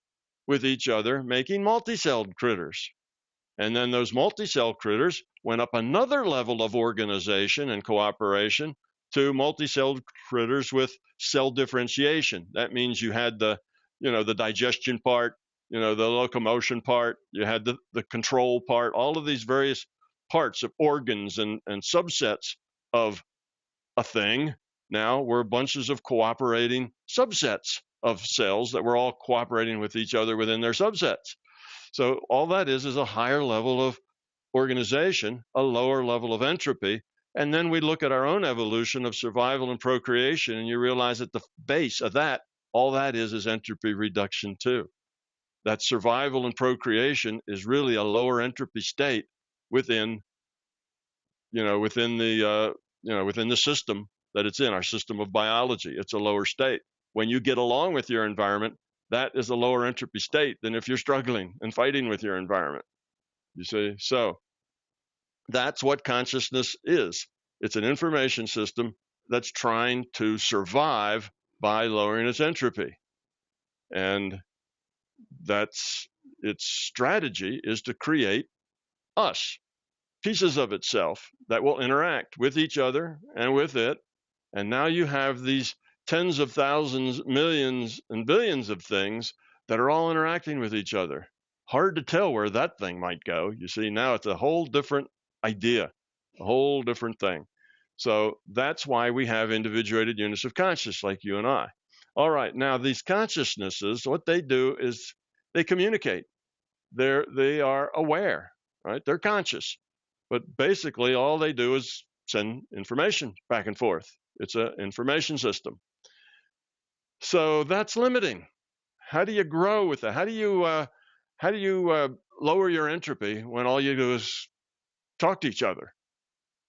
with each other, making multi-celled critters. And then those multi-celled critters went up another level of organization and cooperation to multi-celled critters with cell differentiation. That means you had the the digestion part, the locomotion part, you had the control part, all of these various parts of organs and subsets of a thing now were bunches of cooperating subsets of cells that were all cooperating with each other within their subsets. So all that is a higher level of organization, a lower level of entropy. And then we look at our own evolution of survival and procreation, and you realize at the base of that, all that is entropy reduction too. That survival and procreation is really a lower entropy state within the system that it's in, our system of biology. It's a lower state. When you get along with your environment, that is a lower entropy state than if you're struggling and fighting with your environment. You see? So that's what consciousness is. It's an information system that's trying to survive by lowering its entropy. And that's its strategy, is to create us, pieces of itself that will interact with each other and with it. And now you have these tens of thousands, millions, and billions of things that are all interacting with each other. Hard to tell where that thing might go. You see, now it's a whole different idea, a whole different thing. So that's why we have individuated units of consciousness like you and I. All right, now these consciousnesses, what they do is they communicate. They are aware, right? They're conscious. But basically, all they do is send information back and forth. It's an information system. So that's limiting. How do you grow with that? How do you lower your entropy when all you do is talk to each other?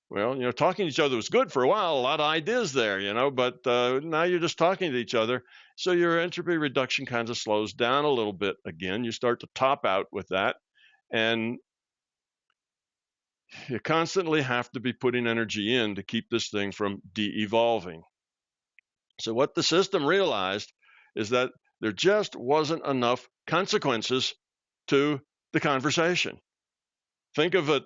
Well, talking to each other was good for a while. A lot of ideas there, but now you're just talking to each other. So your entropy reduction kind of slows down a little bit again. You start to top out with that. And you constantly have to be putting energy in to keep this thing from de-evolving. So what the system realized is that there just wasn't enough consequences to the conversation. Think of it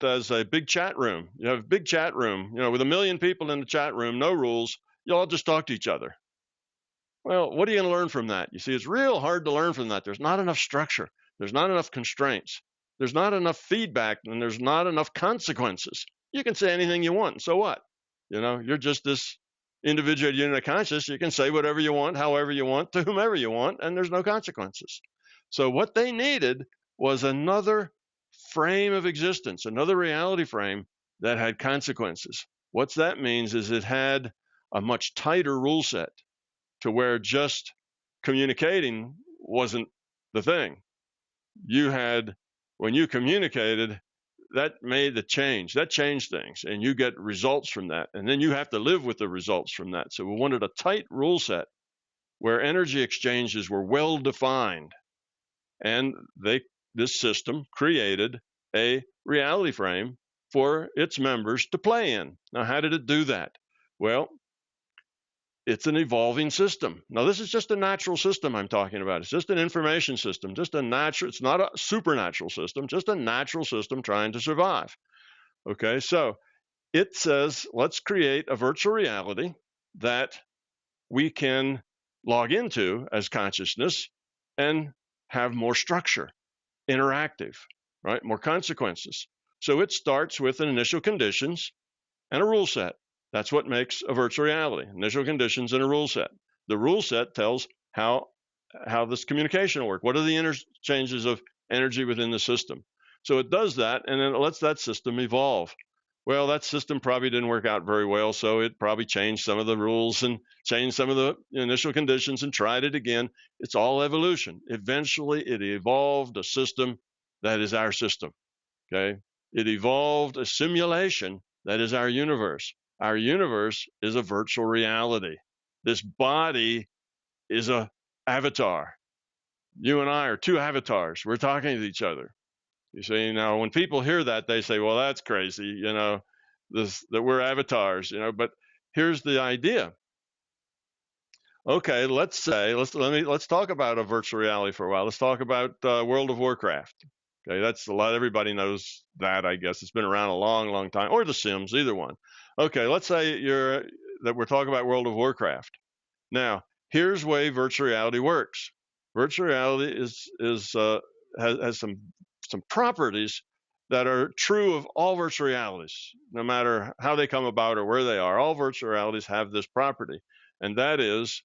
as a big chat room. You have a big chat room, with 1 million people in the chat room, no rules. You all just talk to each other. Well, what are you going to learn from that? You see, it's real hard to learn from that. There's not enough structure. There's not enough constraints. There's not enough feedback, and there's not enough consequences. You can say anything you want, so what? You're just this individual unit of consciousness. You can say whatever you want, however you want, to whomever you want, and there's no consequences. So what they needed was another frame of existence, another reality frame that had consequences. What that means is it had a much tighter rule set to where just communicating wasn't the thing. When you communicated, that made the change. That changed things, and you get results from that. And then you have to live with the results from that. So we wanted a tight rule set where energy exchanges were well defined. And this system created a reality frame for its members to play in. Now, how did it do that? Well, it's an evolving system. Now, this is just a natural system I'm talking about. It's just an information system, it's not a supernatural system, just a natural system trying to survive. Okay, so it says, let's create a virtual reality that we can log into as consciousness and have more structure, interactive, right? More consequences. So it starts with an initial conditions and a rule set. That's what makes a virtual reality, initial conditions and a rule set. The rule set tells how this communication will work. What are the interchanges of energy within the system? So it does that, and then it lets that system evolve. Well, that system probably didn't work out very well, so it probably changed some of the rules and changed some of the initial conditions and tried it again. It's all evolution. Eventually, it evolved a system that is our system, okay? It evolved a simulation that is our universe. Our universe is a virtual reality. This body is an avatar. You and I are two avatars. We're talking to each other. You see, now when people hear that, they say, well, that's crazy, that we're avatars, but here's the idea. Okay, let's talk about a virtual reality for a while. Let's talk about World of Warcraft. Okay, that's a lot. Everybody knows that, I guess. It's been around a long, long time, or The Sims, either one. Okay, let's say that we're talking about World of Warcraft. Now, here's the way virtual reality works. Virtual reality has some properties that are true of all virtual realities, no matter how they come about or where they are. All virtual realities have this property, and that is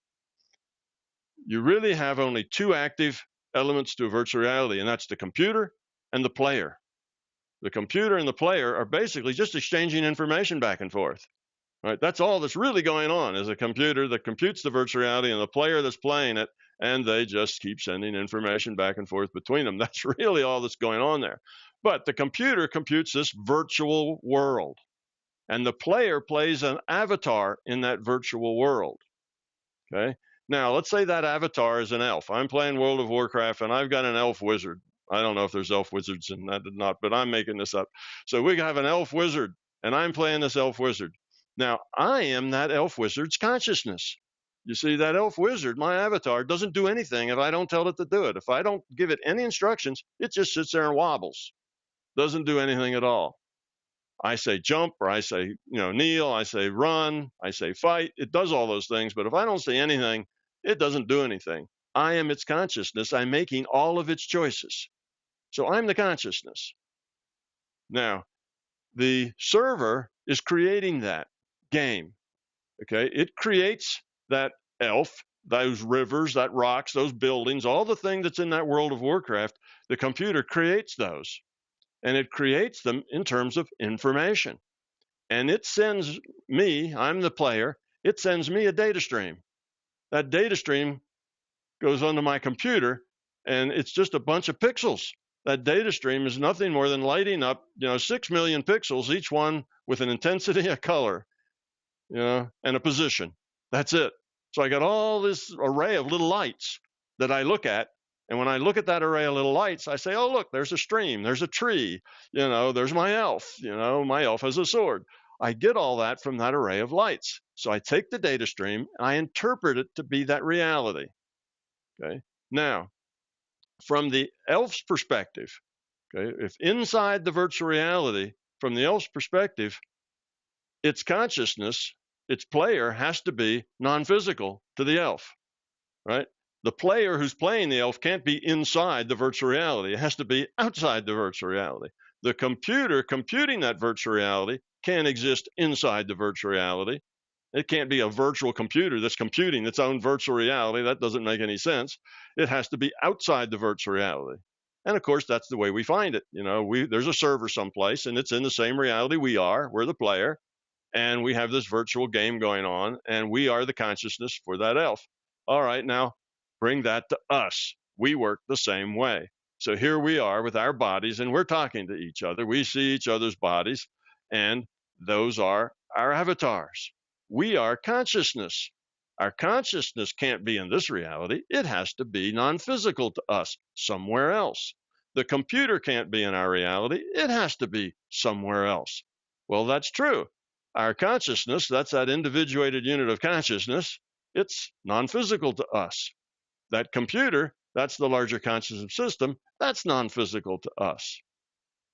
you really have only two active elements to a virtual reality, and that's the computer and the player. The computer and the player are basically just exchanging information back and forth. Right? That's all that's really going on is a computer that computes the virtual reality and the player that's playing it, and they just keep sending information back and forth between them. That's really all that's going on there. But the computer computes this virtual world, and the player plays an avatar in that virtual world. Okay? Now, let's say that avatar is an elf. I'm playing World of Warcraft, and I've got an elf wizard. I don't know if there's elf wizards in that or not, but I'm making this up. So we have an elf wizard, and I'm playing this elf wizard. Now, I am that elf wizard's consciousness. You see, that elf wizard, my avatar, doesn't do anything if I don't tell it to do it. If I don't give it any instructions, it just sits there and wobbles. Doesn't do anything at all. I say jump, or I say, kneel, I say run, I say fight. It does all those things, but if I don't say anything, it doesn't do anything. I am its consciousness. I'm making all of its choices. So I'm the consciousness. Now, the server is creating that game. Okay, it creates that elf, those rivers, that rocks, those buildings, all the thing that's in that World of Warcraft. The computer creates those, and it creates them in terms of information. And it sends me, I'm the player, it sends me a data stream. That data stream goes onto my computer, and it's just a bunch of pixels. That data stream is nothing more than lighting up, 6 million pixels, each one with an intensity, a color, and a position. That's it. So I got all this array of little lights that I look at. And when I look at that array of little lights, I say, oh, look, there's a stream, there's a tree, there's my elf, my elf has a sword. I get all that from that array of lights. So I take the data stream and I interpret it to be that reality. Okay. Now, from the elf's perspective, okay, if inside the virtual reality, from the elf's perspective, its consciousness, its player has to be non-physical to the elf, right? The player who's playing the elf can't be inside the virtual reality. It has to be outside the virtual reality. The computer computing that virtual reality can't exist inside the virtual reality. It can't be a virtual computer that's computing its own virtual reality. That doesn't make any sense. It has to be outside the virtual reality. And of course, that's the way we find it. There's a server someplace, and it's in the same reality we are. We're the player, and we have this virtual game going on, and we are the consciousness for that elf. All right, now bring that to us. We work the same way. So here we are with our bodies, and we're talking to each other. We see each other's bodies, and those are our avatars. We are consciousness. Our consciousness can't be in this reality. It has to be non-physical to us, somewhere else. The computer can't be in our reality. It has to be somewhere else. Well, that's true. Our consciousness, that's that individuated unit of consciousness, it's non-physical to us. That computer, that's the larger consciousness system, that's non-physical to us.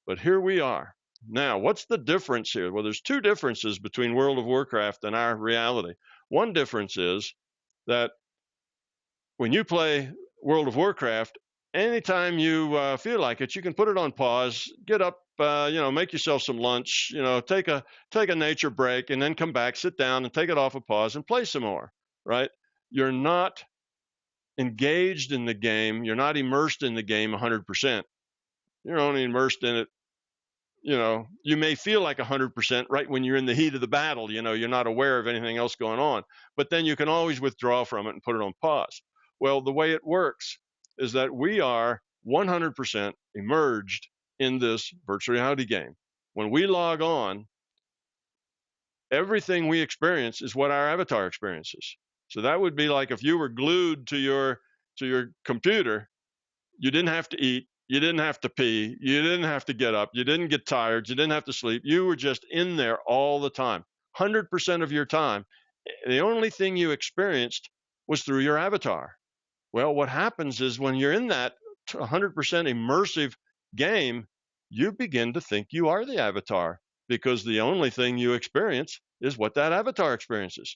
But here we are. Now, what's the difference here? Well, there's two differences between World of Warcraft and our reality. One difference is that when you play World of Warcraft, anytime you feel like it, you can put it on pause, get up, make yourself some lunch, take a nature break, and then come back, sit down, and take it off of pause and play some more, right? You're not engaged in the game. You're not immersed in the game 100%. You're only immersed in it. You may feel like 100% right when you're in the heat of the battle. You're not aware of anything else going on, but then you can always withdraw from it and put it on pause. Well, the way it works is that we are 100% immersed in this virtual reality game. When we log on, everything we experience is what our avatar experiences. So that would be like if you were glued to your computer, you didn't have to eat, you didn't have to pee, you didn't have to get up, you didn't get tired, you didn't have to sleep. You were just in there all the time. 100% of your time, the only thing you experienced was through your avatar. Well, what happens is when you're in that 100% immersive game, you begin to think you are the avatar because the only thing you experience is what that avatar experiences.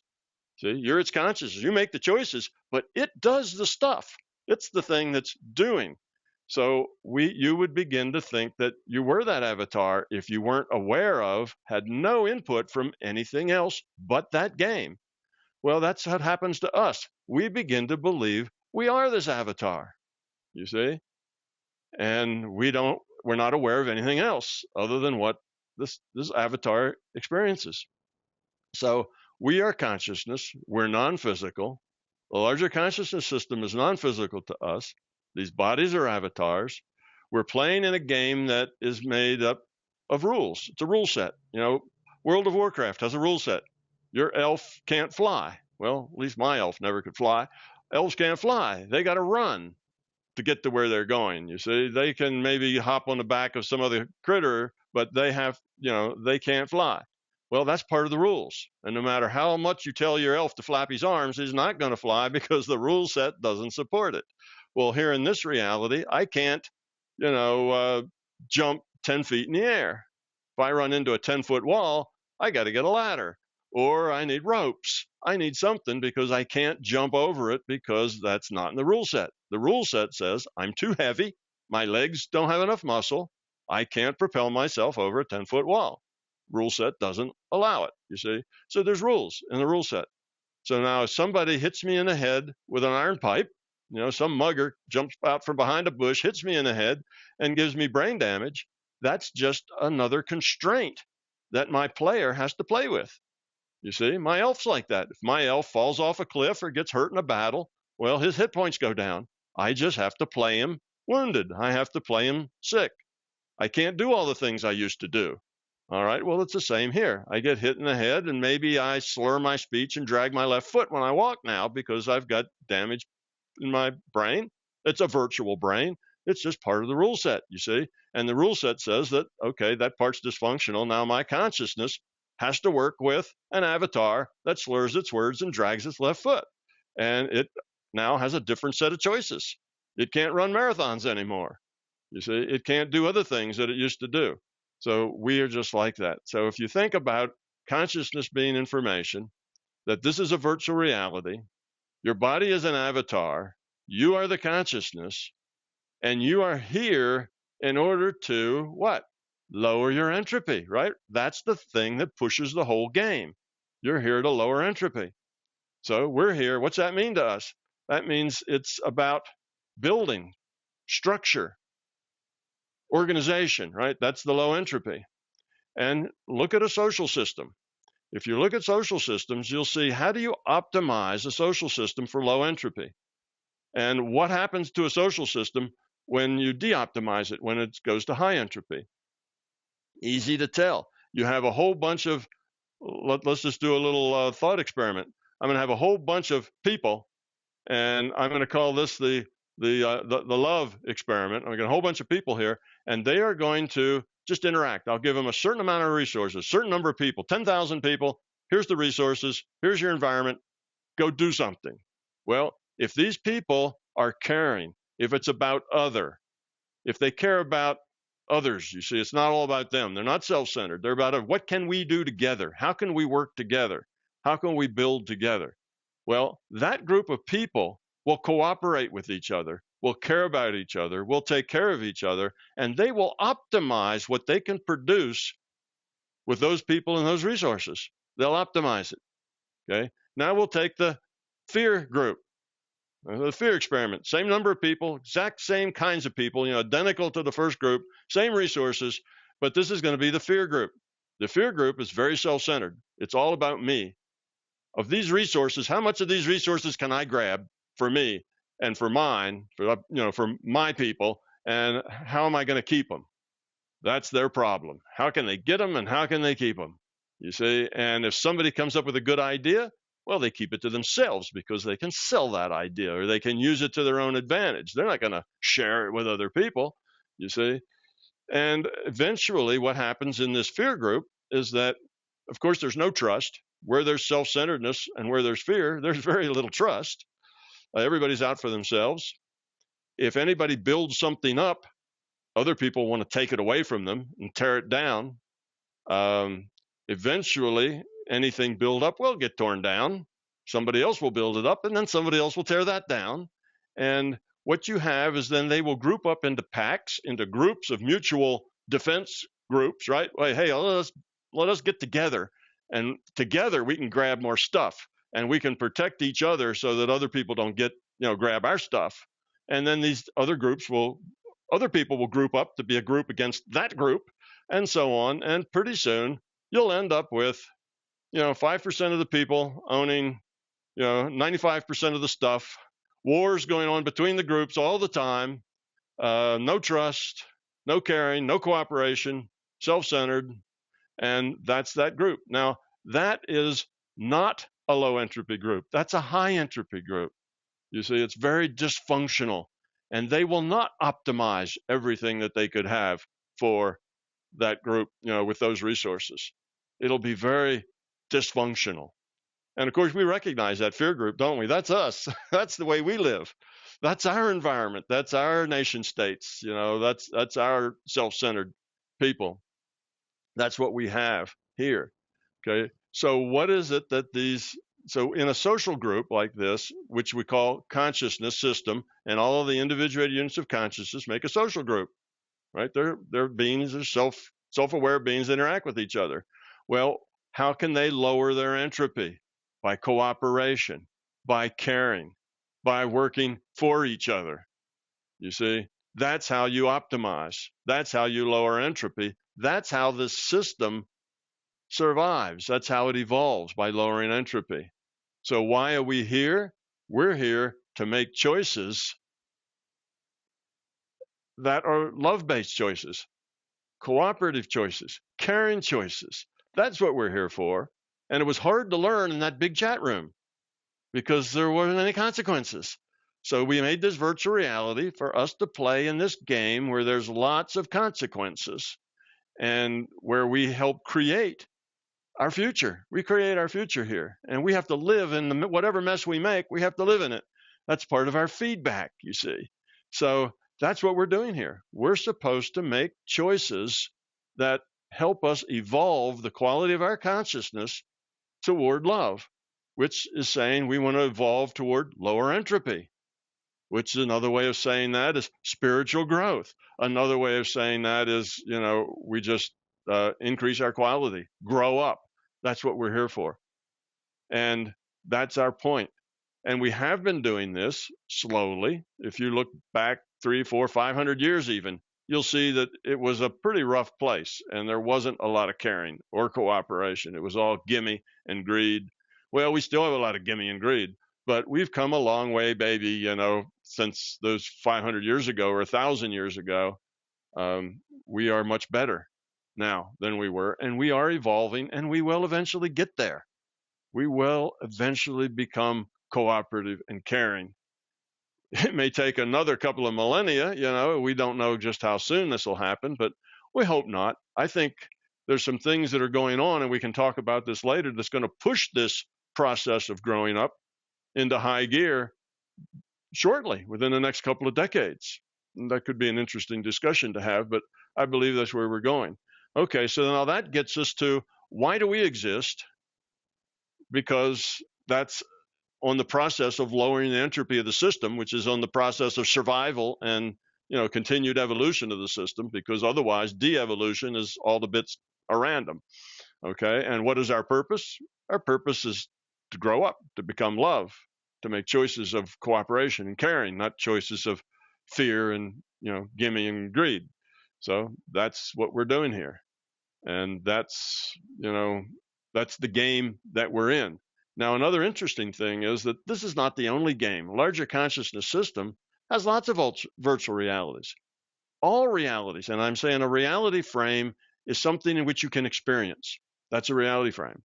See, you're its consciousness. You make the choices, but it does the stuff. It's the thing that's doing. So you would begin to think that you were that avatar if you weren't aware of, had no input from anything else but that game. Well, that's what happens to us. We begin to believe we are this avatar, you see, and we're not aware of anything else other than what this avatar experiences. So we are consciousness. We're non-physical. The larger consciousness system is non-physical to us. These bodies are avatars. We're playing in a game that is made up of rules. It's a rule set. World of Warcraft has a rule set. Your elf can't fly. Well, at least my elf never could fly. Elves can't fly. They got to run to get to where they're going. You see, they can maybe hop on the back of some other critter, but they can't fly. Well, that's part of the rules. And no matter how much you tell your elf to flap his arms, he's not going to fly because the rule set doesn't support it. Well, here in this reality, I can't, jump 10 feet in the air. If I run into a 10-foot wall, I got to get a ladder, or I need ropes. I need something because I can't jump over it because that's not in the rule set. The rule set says I'm too heavy. My legs don't have enough muscle. I can't propel myself over a 10-foot wall. Rule set doesn't allow it, you see. So there's rules in the rule set. So now if somebody hits me in the head with an iron pipe, some mugger jumps out from behind a bush, hits me in the head, and gives me brain damage, that's just another constraint that my player has to play with. You see, my elf's like that. If my elf falls off a cliff or gets hurt in a battle, well, his hit points go down. I just have to play him wounded. I have to play him sick. I can't do all the things I used to do. All right, well, it's the same here. I get hit in the head, and maybe I slur my speech and drag my left foot when I walk now because I've got damage in my brain. It's a virtual brain. It's just part of the rule set, you see. And the rule set says that, okay, that part's dysfunctional. Now my consciousness has to work with an avatar that slurs its words and drags its left foot. And it now has a different set of choices. It can't run marathons anymore. You see, it can't do other things that it used to do. So we are just like that. So if you think about consciousness being information, that this is a virtual reality, your body is an avatar, you are the consciousness, and you are here in order to what? Lower your entropy, right? That's the thing that pushes the whole game. You're here to lower entropy. So we're here. What's that mean to us? That means it's about building, structure, organization, right? That's the low entropy. And look at a social system. If you look at social systems, you'll see how do you optimize a social system for low entropy? And what happens to a social system when you de-optimize it, when it goes to high entropy? Easy to tell. You have a whole bunch of, let's just do a little thought experiment. I'm going to have a whole bunch of people, and I'm going to call this the love experiment. I'm going to have a whole bunch of people here, and they are going to just interact. I'll give them a certain amount of resources, a certain number of people, 10,000 people. Here's the resources. Here's your environment. Go do something. Well, if these people are caring, if it's about if they care about others, you see, it's not all about them. They're not self-centered. They're about what can we do together? How can we work together? How can we build together? Well, that group of people will cooperate with each other, will care about each other, will take care of each other, and they will optimize what they can produce with those people and those resources. They'll optimize it. Okay. Now we'll take the fear group, the fear experiment. Same number of people, exact same kinds of people, identical to the first group, same resources, but this is going to be the fear group. The fear group is very self-centered. It's all about me. Of these resources, how much of these resources can I grab for me and for mine, for my people, and how am I going to keep them? That's their problem. How can they get them and how can they keep them? You see, and if somebody comes up with a good idea, well, they keep it to themselves because they can sell that idea or they can use it to their own advantage. They're not going to share it with other people, you see. And eventually what happens in this fear group is that, of course, there's no trust. Where there's self-centeredness and where there's fear, there's very little trust. Everybody's out for themselves. If anybody builds something up, other people want to take it away from them and tear it down. Eventually, anything built up will get torn down. Somebody else will build it up, and then somebody else will tear that down. And what you have is then they will group up into packs, into groups of mutual defense groups, right? Like, hey, let us get together, and together we can grab more stuff, and we can protect each other so that other people don't get, grab our stuff. And then these other people will group up to be a group against that group, and so on. And pretty soon you'll end up with, 5% of the people owning, 95% of the stuff, wars going on between the groups all the time, no trust, no caring, no cooperation, self-centered, and that's that group. Now, that is not a low entropy group. That's a high entropy group. You see, it's very dysfunctional, and they will not optimize everything that they could have for that group, with those resources. It'll be very dysfunctional. And of course, we recognize that fear group, don't we? That's us. That's the way we live. That's our environment. That's our nation states. That's our self-centered people. That's what we have here. Okay. So what is it that so in a social group like this, which we call consciousness system, and all of the individuated units of consciousness make a social group, right? They're beings, they're self-aware beings that interact with each other. Well, how can they lower their entropy? By cooperation, by caring, by working for each other. You see, that's how you optimize. That's how you lower entropy. That's how the system survives. That's how it evolves, by lowering entropy. So why are we here? We're here to make choices that are love-based choices, cooperative choices, caring choices. That's what we're here for. And it was hard to learn in that big chat room because there weren't any consequences. So we made this virtual reality for us to play in this game where there's lots of consequences and where we help create our future. We create our future here, and we have to live in whatever mess we make, we have to live in it. That's part of our feedback, you see. So that's what we're doing here. We're supposed to make choices that help us evolve the quality of our consciousness toward love, which is saying we want to evolve toward lower entropy, which is another way of saying that is spiritual growth. Another way of saying that is, we just increase our quality, grow up. That's what we're here for. And that's our point. And we have been doing this slowly. If you look back 300, 400, 500 years even, you'll see that it was a pretty rough place and there wasn't a lot of caring or cooperation. It was all gimme and greed. Well, we still have a lot of gimme and greed, but we've come a long way, baby, since those 500 years ago or 1,000 years ago. We are much better now than we were, and we are evolving, and we will eventually get there. We will eventually become cooperative and caring. It may take another couple of millennia, we don't know just how soon this will happen, but we hope not. I think there's some things that are going on, and we can talk about this later, that's going to push this process of growing up into high gear shortly, within the next couple of decades. And that could be an interesting discussion to have, but I believe that's where we're going. Okay, so now that gets us to, why do we exist? Because that's on the process of lowering the entropy of the system, which is on the process of survival and continued evolution of the system, because otherwise de-evolution is all the bits are random. Okay, and what is our purpose? Our purpose is to grow up, to become love, to make choices of cooperation and caring, not choices of fear and gimme and greed. So that's what we're doing here, and that's that's the game that we're in. Now, another interesting thing is that this is not the only game. Larger consciousness system has lots of virtual realities. All realities, and I'm saying a reality frame is something in which you can experience. That's a reality frame.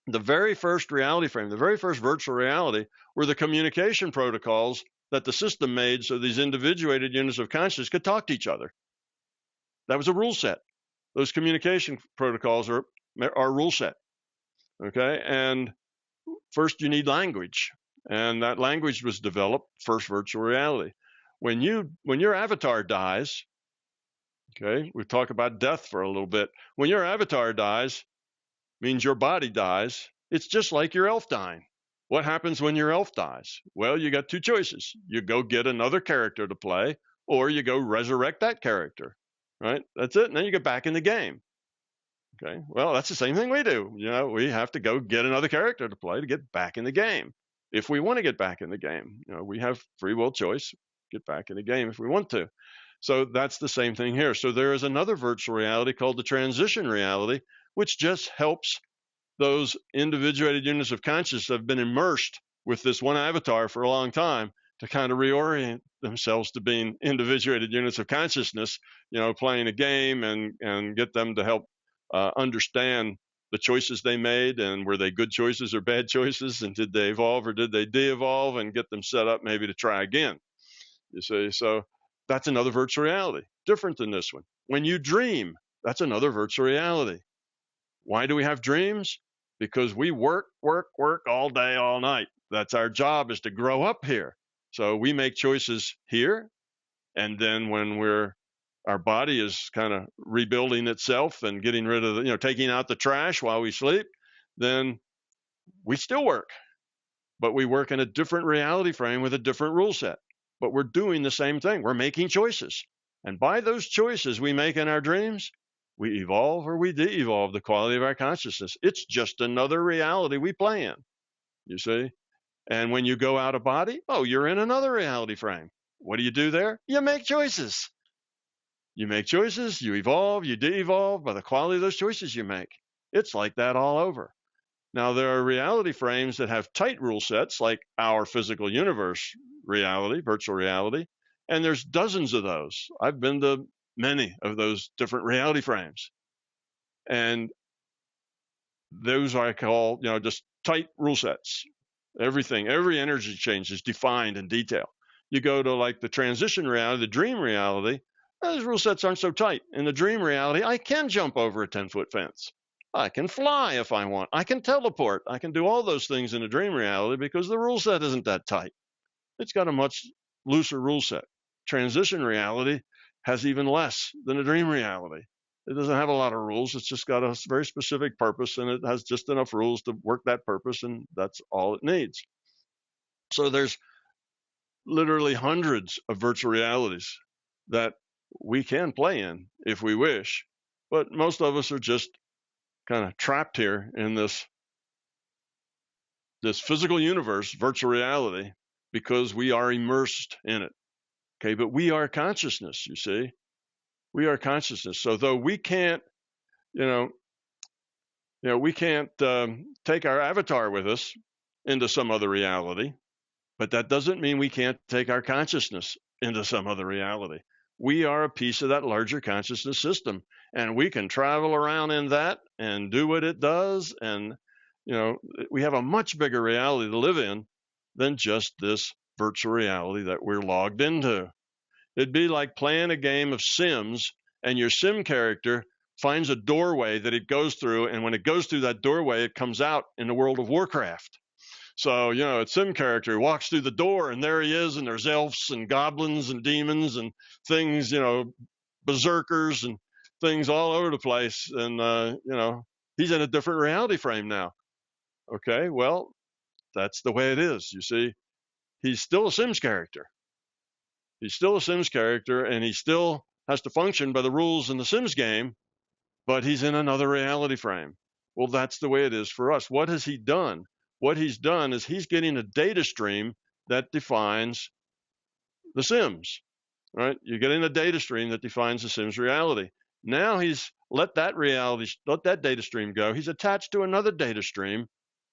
The very first reality frame, the very first virtual reality, were the communication protocols that the system made so these individuated units of consciousness could talk to each other. That was a rule set. Those communication protocols are rule set. Okay, and first you need language, and that language was developed first virtual reality. When your avatar dies, okay, we talk about death for a little bit. When your avatar dies, means your body dies. It's just like your elf dying. What happens when your elf dies? Well, you got two choices. You go get another character to play, or you go resurrect that character, right? That's it. And then you get back in the game. Okay. Well, that's the same thing we do. We have to go get another character to play to get back in the game. If we want to get back in the game, we have free will choice, get back in the game if we want to. So that's the same thing here. So there is another virtual reality called the transition reality, which just helps those individuated units of consciousness that have been immersed with this one avatar for a long time to kind of reorient themselves to being individuated units of consciousness, playing a game and get them to help understand the choices they made, and were they good choices or bad choices, and did they evolve or did they de-evolve, and get them set up maybe to try again. You see, so that's another virtual reality, different than this one. When you dream, that's another virtual reality. Why do we have dreams? Because we work all day, all night. That's our job, is to grow up here. So we make choices here, and then when our body is kind of rebuilding itself and getting rid of taking out the trash while we sleep, then we still work, but we work in a different reality frame with a different rule set. But we're doing the same thing. We're making choices. And by those choices we make in our dreams, we evolve or we de-evolve the quality of our consciousness. It's just another reality we play in, you see. And when you go out of body, you're in another reality frame. What do you do there? You make choices. You make choices, you evolve, you de-evolve by the quality of those choices you make. It's like that all over. Now, there are reality frames that have tight rule sets, like our physical universe reality, virtual reality, and there's dozens of those. I've been to many of those different reality frames. And those I call, just tight rule sets. Everything, every energy exchange is defined in detail. You go to like the transition reality, the dream reality, those rule sets aren't so tight. In the dream reality, I can jump over a 10-foot fence. I can fly if I want. I can teleport. I can do all those things in a dream reality because the rule set isn't that tight. It's got a much looser rule set. Transition reality has even less than a dream reality. It doesn't have a lot of rules. It's just got a very specific purpose, and it has just enough rules to work that purpose, and that's all it needs. So there's literally hundreds of virtual realities that we can play in if we wish, but most of us are just kind of trapped here in this physical universe, virtual reality, because we are immersed in it. Okay, but we are consciousness, you see. We are consciousness. So though we can't, we can't take our avatar with us into some other reality, but that doesn't mean we can't take our consciousness into some other reality. We are a piece of that larger consciousness system, and we can travel around in that and do what it does. And, we have a much bigger reality to live in than just this virtual reality that we're logged into. It'd be like playing a game of Sims, and your Sim character finds a doorway that it goes through, and when it goes through that doorway, it comes out in the World of Warcraft. So, a Sim character walks through the door, and there he is, and there's elves and goblins and demons and things, berserkers and things all over the place. And, he's in a different reality frame now. Okay, well, that's the way it is. You see, he's still a Sims character. He's still a Sims character, and he still has to function by the rules in the Sims game, but he's in another reality frame. Well, that's the way it is for us. What has he done? What he's done is he's getting a data stream that defines the Sims, right? You're getting a data stream that defines the Sims reality. Now he's let that data stream go. He's attached to another data stream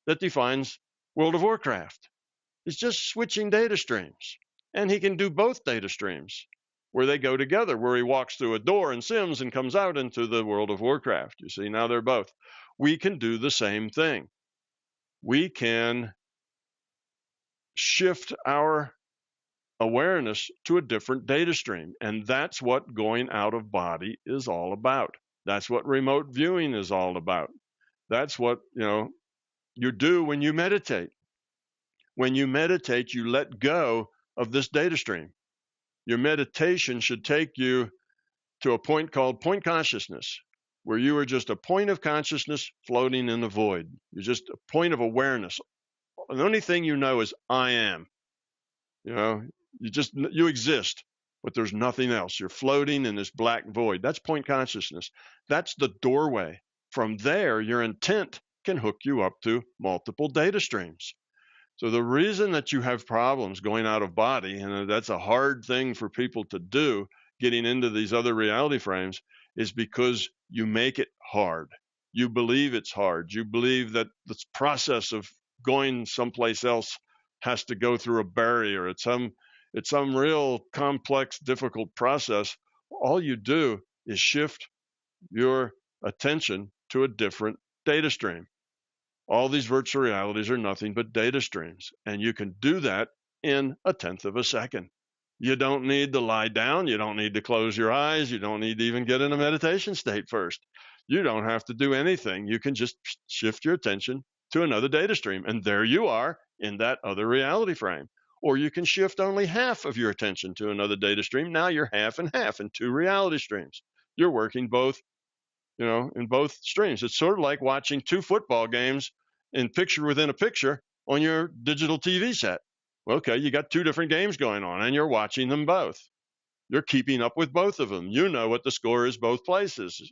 that defines World of Warcraft. He's just switching data streams. And he can do both data streams where they go together, where he walks through a door in Sims and comes out into the World of Warcraft. You see, now they're both. We can do the same thing. We can shift our awareness to a different data stream. And that's what going out of body is all about. That's what remote viewing is all about. That's what, you do when you meditate. When you meditate, you let go of this data stream. Your meditation should take you to a point called point consciousness, where you are just a point of consciousness floating in the void. You're just a point of awareness The only thing you know is I am. You exist, but there's nothing else. You're floating in this black void. That's point consciousness. That's the doorway. From there, your intent can hook you up to multiple data streams. So the reason that you have problems going out of body, and that's a hard thing for people to do, getting into these other reality frames, is because you make it hard. You believe it's hard. You believe that this process of going someplace else has to go through a barrier. It's some real complex, difficult process. All you do is shift your attention to a different data stream. All these virtual realities are nothing but data streams, and you can do that in a tenth of a second. You don't need to lie down. You don't need to close your eyes. You don't need to even get in a meditation state first. You don't have to do anything. You can just shift your attention to another data stream, and there you are in that other reality frame. Or you can shift only half of your attention to another data stream. Now you're half and half in two reality streams. You're working both, in both streams. It's sort of like watching two football games in picture within a picture on your digital TV set. Okay, you got two different games going on, and you're watching them both. You're keeping up with both of them. You know what the score is both places,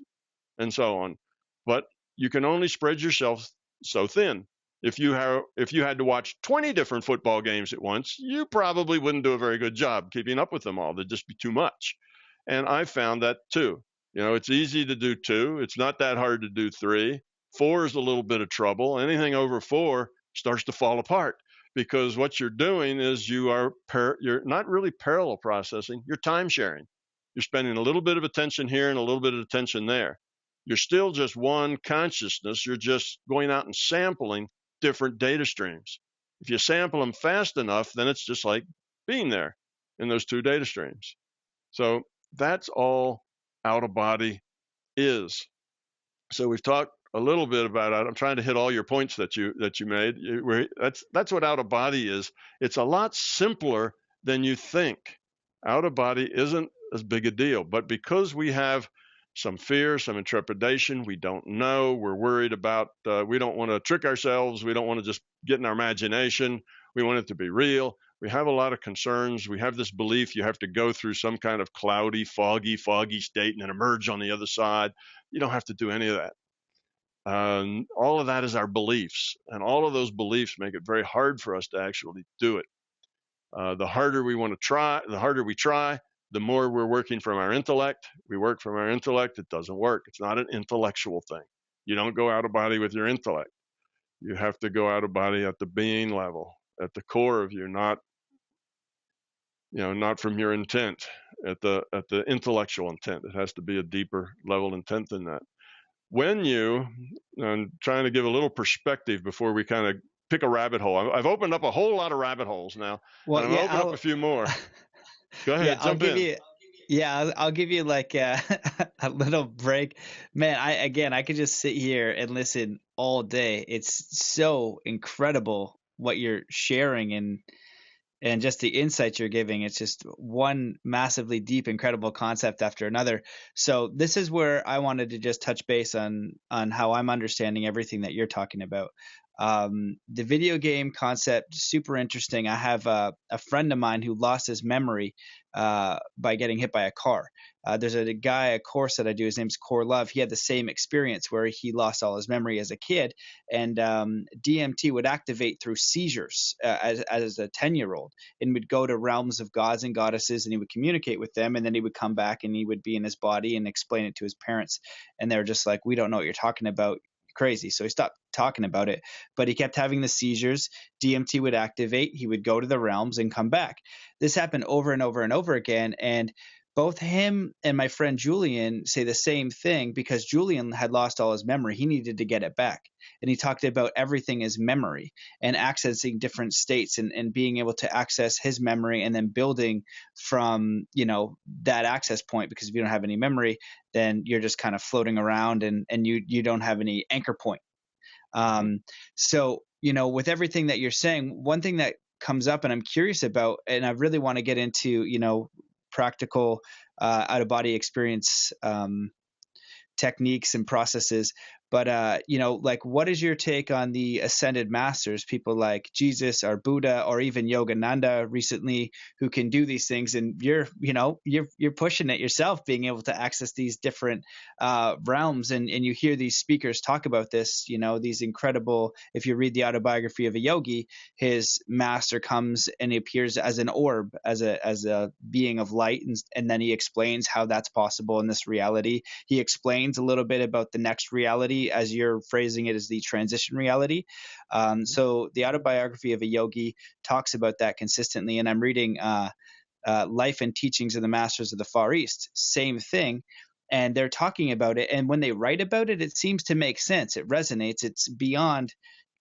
and so on. But you can only spread yourself so thin. If you had to watch 20 different football games at once, you probably wouldn't do a very good job keeping up with them all. There'd just be too much. And I found that too. It's easy to do 2. It's not that hard to do 3. 4 is a little bit of trouble. Anything over 4 starts to fall apart, because what you're doing is you're not really parallel processing, you're time sharing. You're spending a little bit of attention here and a little bit of attention there. You're still just one consciousness. You're just going out and sampling different data streams. If you sample them fast enough, then it's just like being there in those two data streams. So that's all out of body is. So we've talked a little bit about it. I'm trying to hit all your points that you made. That's what out of body is. It's a lot simpler than you think. Out of body isn't as big a deal, but because we have some fear, some intrepidation, we don't know, we're worried about, we don't want to trick ourselves, we don't want to just get in our imagination, we want it to be real. We have a lot of concerns. We have this belief you have to go through some kind of cloudy, foggy state and then emerge on the other side. You don't have to do any of that. All of that is our beliefs, and all of those beliefs make it very hard for us to actually do it. The harder we try, the more we're working from our intellect. We work from our intellect. It doesn't work. It's not an intellectual thing. You don't go out of body with your intellect. You have to go out of body at the being level, at the core of you, not from your intent, at the intellectual intent. It has to be a deeper level intent than that. When I'm trying to give a little perspective before we kind of pick a rabbit hole. I've opened up a whole lot of rabbit holes now. Well, and I'm opening up a few more. Go ahead, jump in. I'll give you like a little break. Man, I could just sit here and listen all day. It's so incredible what you're sharing and just the insights you're giving. It's just one massively deep, incredible concept after another. So this is where I wanted to just touch base on how I'm understanding everything that you're talking about. The video game concept, super interesting. I have a friend of mine who lost his memory by getting hit by a car. There's a course that I do. His name's Core Love. He had the same experience where he lost all his memory as a kid, and DMT would activate through seizures as a 10-year-old, and would go to realms of gods and goddesses, and he would communicate with them, and then he would come back and he would be in his body and explain it to his parents, and they're just like, we don't know what you're talking about. Crazy. So he stopped talking about it, but he kept having the seizures. DMT would activate. He would go to the realms and come back. This happened over and over and over again. And both him and my friend Julian say the same thing, because Julian had lost all his memory. He needed to get it back. And he talked about everything as memory and accessing different states and being able to access his memory and then building from, that access point, because if you don't have any memory, then you're just kind of floating around and you don't have any anchor point. So, with everything that you're saying, one thing that comes up and I'm curious about, and I really want to get into, practical out-of-body experience techniques and processes. But like, what is your take on the ascended masters, people like Jesus or Buddha or even Yogananda recently, who can do these things? And you're pushing it yourself, being able to access these different realms, and you hear these speakers talk about this. These incredible. If you read the autobiography of a yogi, his master comes and he appears as an orb, as a being of light, and then he explains how that's possible in this reality. He explains a little bit about the next reality, as you're phrasing it, as the transition reality. So the autobiography of a yogi talks about that consistently, and I'm reading Life and Teachings of the Masters of the Far East, same thing. And they're talking about it, and when they write about it, it seems to make sense. It resonates. It's beyond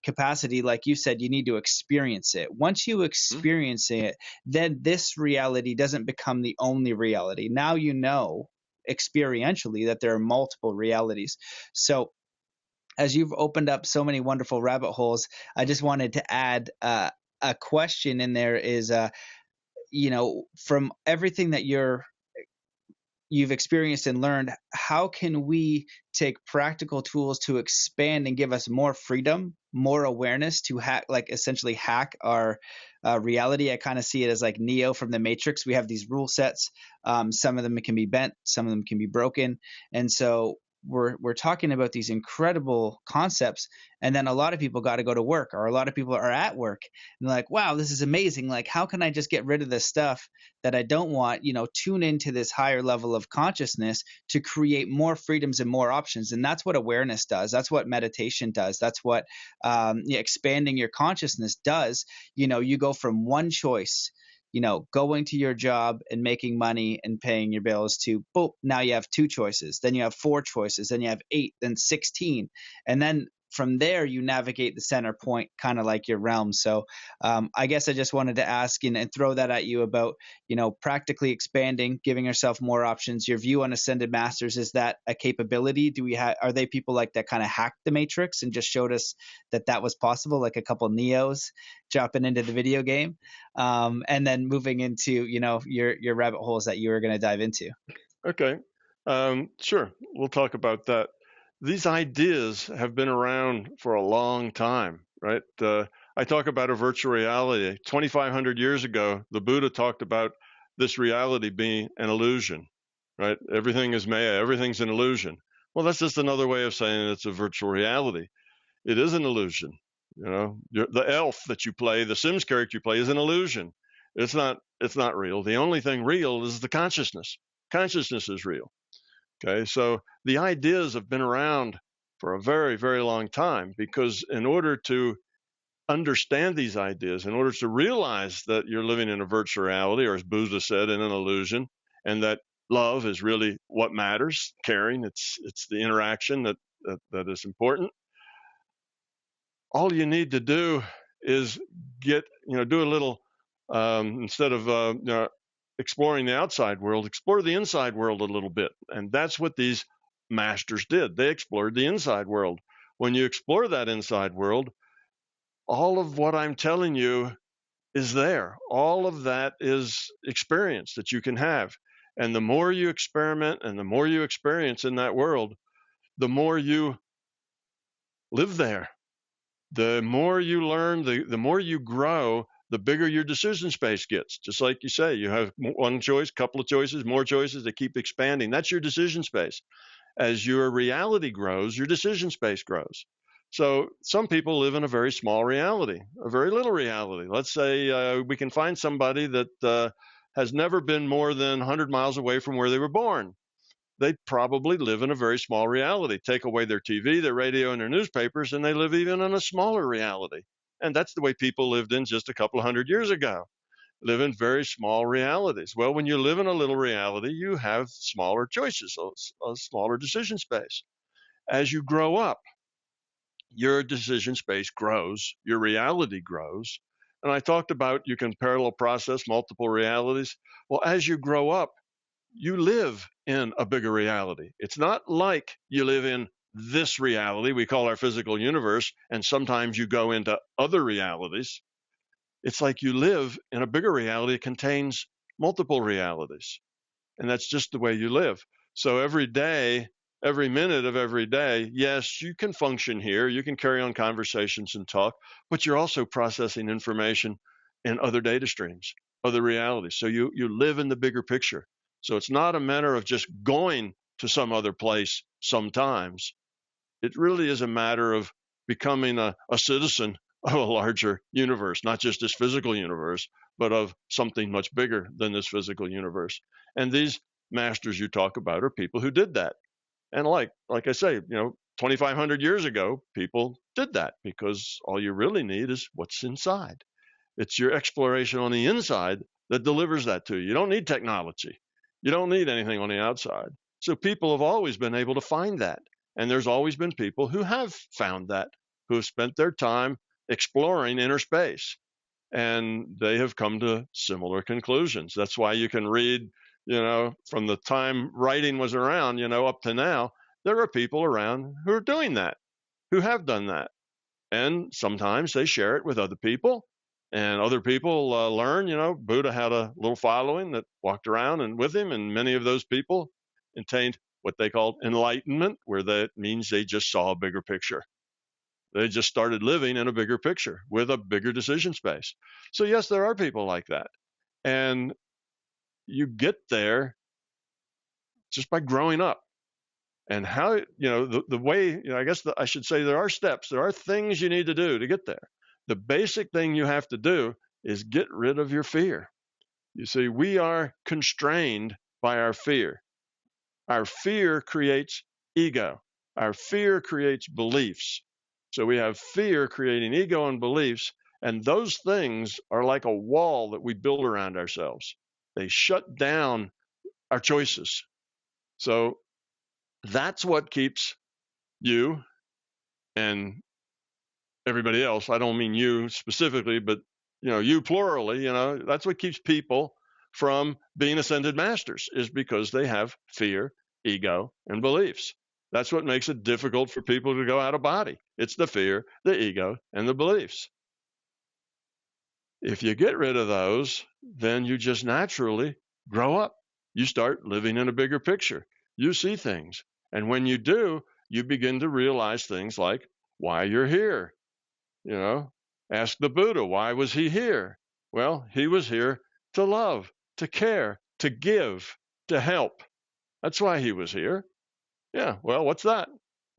capacity. Like you said, you need to experience it. Once you experience it, then this reality doesn't become the only reality. Now you know experientially that there are multiple realities. So as you've opened up so many wonderful rabbit holes, I just wanted to add a question in there. Is from everything that you've experienced and learned, how can we take practical tools to expand and give us more freedom, more awareness to essentially hack our reality? I kind of see it as like Neo from the Matrix. We have these rule sets. Some of them can be bent, some of them can be broken. And so we're talking about these incredible concepts, and then a lot of people got to go to work, or a lot of people are at work, and they're like, wow, this is amazing. Like, how can I just get rid of this stuff that I don't want? Tune into this higher level of consciousness to create more freedoms and more options. And that's what awareness does. That's what meditation does. That's what expanding your consciousness does. You go from one choice, going to your job and making money and paying your bills, to boom, now you have two choices, then you have four choices, then you have 8, then 16. And then from there, you navigate the center point, kind of like your realm. So I guess I just wanted to ask and throw that at you about, practically expanding, giving yourself more options. Your view on ascended masters, is that a capability? Are they people like that kind of hacked the matrix and just showed us that was possible, like a couple Neos jumping into the video game, and then moving into, your rabbit holes that you were going to dive into? Okay. Sure. We'll talk about that. These ideas have been around for a long time, right? I talk about a virtual reality. 2,500 years ago, the Buddha talked about this reality being an illusion, right? Everything is Maya, everything's an illusion. Well, that's just another way of saying it's a virtual reality. It is an illusion. The elf that you play, the Sims character you play, is an illusion. It's not real. The only thing real is the consciousness. Consciousness is real. Okay, so the ideas have been around for a very, very long time, because in order to understand these ideas, in order to realize that you're living in a virtual reality, or as Buddha said, in an illusion, and that love is really what matters, caring, it's the interaction that is important. All you need to do is do a little, instead of exploring the outside world, explore the inside world a little bit. And that's what these masters did. They explored the inside world. When you explore that inside world, all of what I'm telling you is there. All of that is experience that you can have. And the more you experiment and the more you experience in that world, the more you live there. The more you learn, the more you grow, the bigger your decision space gets. Just like you say, you have one choice, couple of choices, more choices. They keep expanding. That's your decision space. As your reality grows, your decision space grows. So some people live in a very small reality, a very little reality. Let's say we can find somebody that has never been more than 100 miles away from where they were born. They probably live in a very small reality. Take away their TV, their radio, and their newspapers, and they live even in a smaller reality. And that's the way people lived in just a couple of 100 years ago. Live in very small realities. Well, when you live in a little reality, you have smaller choices, a smaller decision space. As you grow up, your decision space grows, your reality grows. And I talked about you can parallel process multiple realities. Well, as you grow up, you live in a bigger reality. It's not like you live in this reality we call our physical universe, and sometimes you go into other realities. It's like you live in a bigger reality that contains multiple realities. And that's just the way you live. So every day every minute of every day, yes, you can function here, you can carry on conversations and talk, but you're also processing information in other data streams, other realities. So you live in the bigger picture. So it's not a matter of just going to some other place sometimes. It really is a matter of becoming a citizen of a larger universe, not just this physical universe, but of something much bigger than this physical universe. And these masters you talk about are people who did that. And like I say, 2,500 years ago, people did that because all you really need is what's inside. It's your exploration on the inside that delivers that to you. You don't need technology. You don't need anything on the outside. So people have always been able to find that. And there's always been people who have found that, who have spent their time exploring inner space. And they have come to similar conclusions. That's why you can read, from the time writing was around, up to now, there are people around who are doing that, who have done that. And sometimes they share it with other people, and other people learn. Buddha had a little following that walked around and with him, and many of those people attained what they called enlightenment, where that means they just saw a bigger picture. They just started living in a bigger picture with a bigger decision space. So yes, there are people like that. And you get there just by growing up. And how, the way, I guess I should say there are steps, there are things you need to do to get there. The basic thing you have to do is get rid of your fear. You see, we are constrained by our fear. Our fear creates ego. Our fear creates beliefs. So we have fear creating ego and beliefs, and those things are like a wall that we build around ourselves. They shut down our choices. So that's what keeps you and everybody else, I don't mean you specifically, but you plurally, that's what keeps people from being ascended masters, is because they have fear, ego, and beliefs. That's what makes it difficult for people to go out of body. It's the fear, the ego, and the beliefs. If you get rid of those, then you just naturally grow up. You start living in a bigger picture. You see things. And when you do, you begin to realize things like why you're here. Ask the Buddha, why was he here? Well, he was here to love, to care, to give, to help. That's why he was here. Yeah, well, what's that?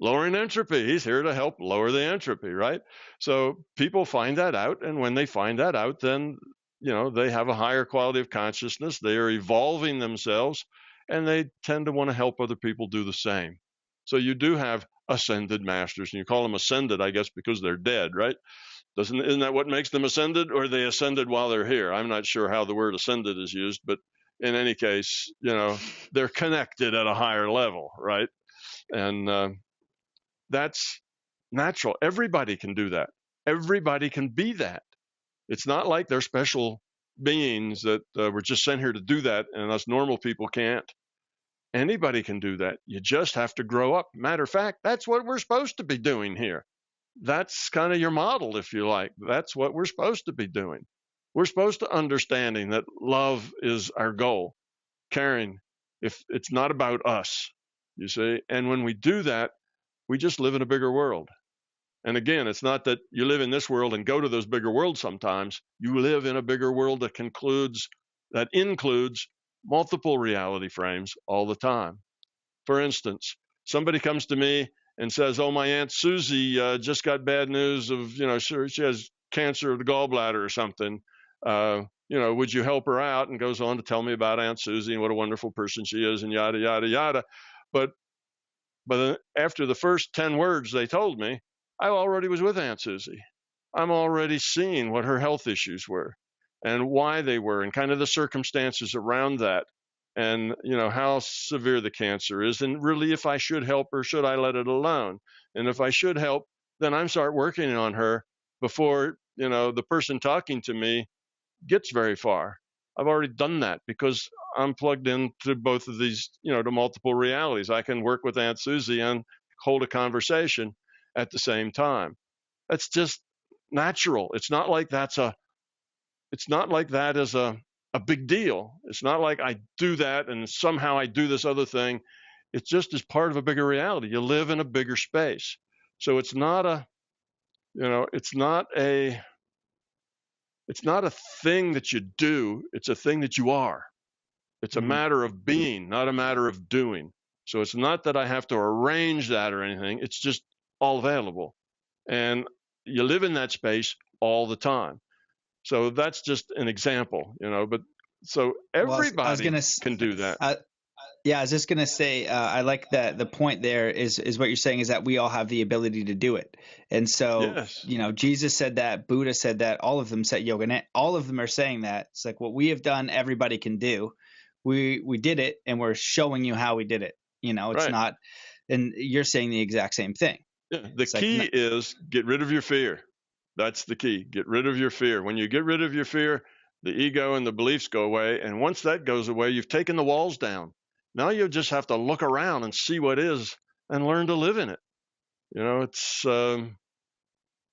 Lowering entropy. He's here to help lower the entropy, right? So people find that out, and when they find that out, then they have a higher quality of consciousness. They are evolving themselves, and they tend to want to help other people do the same. So you do have ascended masters, and you call them ascended, I guess, because they're dead, right? Isn't that what makes them ascended, or they ascended while they're here? I'm not sure how the word ascended is used, but in any case, they're connected at a higher level, right? And that's natural. Everybody can do that. Everybody can be that. It's not like they're special beings that were just sent here to do that, and us normal people can't. Anybody can do that. You just have to grow up. Matter of fact, that's what we're supposed to be doing here. That's kind of your model, if you like. That's what we're supposed to be doing. We're supposed to understanding that love is our goal. Caring, if it's not about us, you see. And when we do that, we just live in a bigger world. And again, it's not that you live in this world and go to those bigger worlds sometimes. You live in a bigger world that includes multiple reality frames all the time. For instance, somebody comes to me and says, oh, my Aunt Susie just got bad news of, she has cancer of the gallbladder or something. Would you help her out? And goes on to tell me about Aunt Susie and what a wonderful person she is and yada, yada, yada. But after the first 10 words they told me, I already was with Aunt Susie. I'm already seeing what her health issues were and why they were and kind of the circumstances around that and, how severe the cancer is and really if I should help or should I let it alone. And if I should help, then I'm start working on her before, the person talking to me gets very far. I've already done that because I'm plugged into both of these, to multiple realities. I can work with Aunt Susie and hold a conversation at the same time. That's just natural. It's not like that is a big deal. It's not like I do that and somehow I do this other thing. It just is part of a bigger reality. You live in a bigger space. So it's not a, it's not a thing that you do. It's a thing that you are. It's a matter of being, not a matter of doing. So it's not that I have to arrange that or anything. It's just all available. And you live in that space all the time. So that's just an example, but so everybody can do that. Yeah, I was just gonna say, I like that the point there is what you're saying is that we all have the ability to do it. And so, Yes. Jesus said that, Buddha said that, all of them said yoga, and all of them are saying that. It's like what we have done, everybody can do. We did it, and we're showing you how we did it. It's Right. not, and you're saying the exact same thing. Yeah. The key is get rid of your fear. That's the key. Get rid of your fear. When you get rid of your fear, the ego and the beliefs go away. And once that goes away, you've taken the walls down. Now you just have to look around and see what is and learn to live in it. It's, I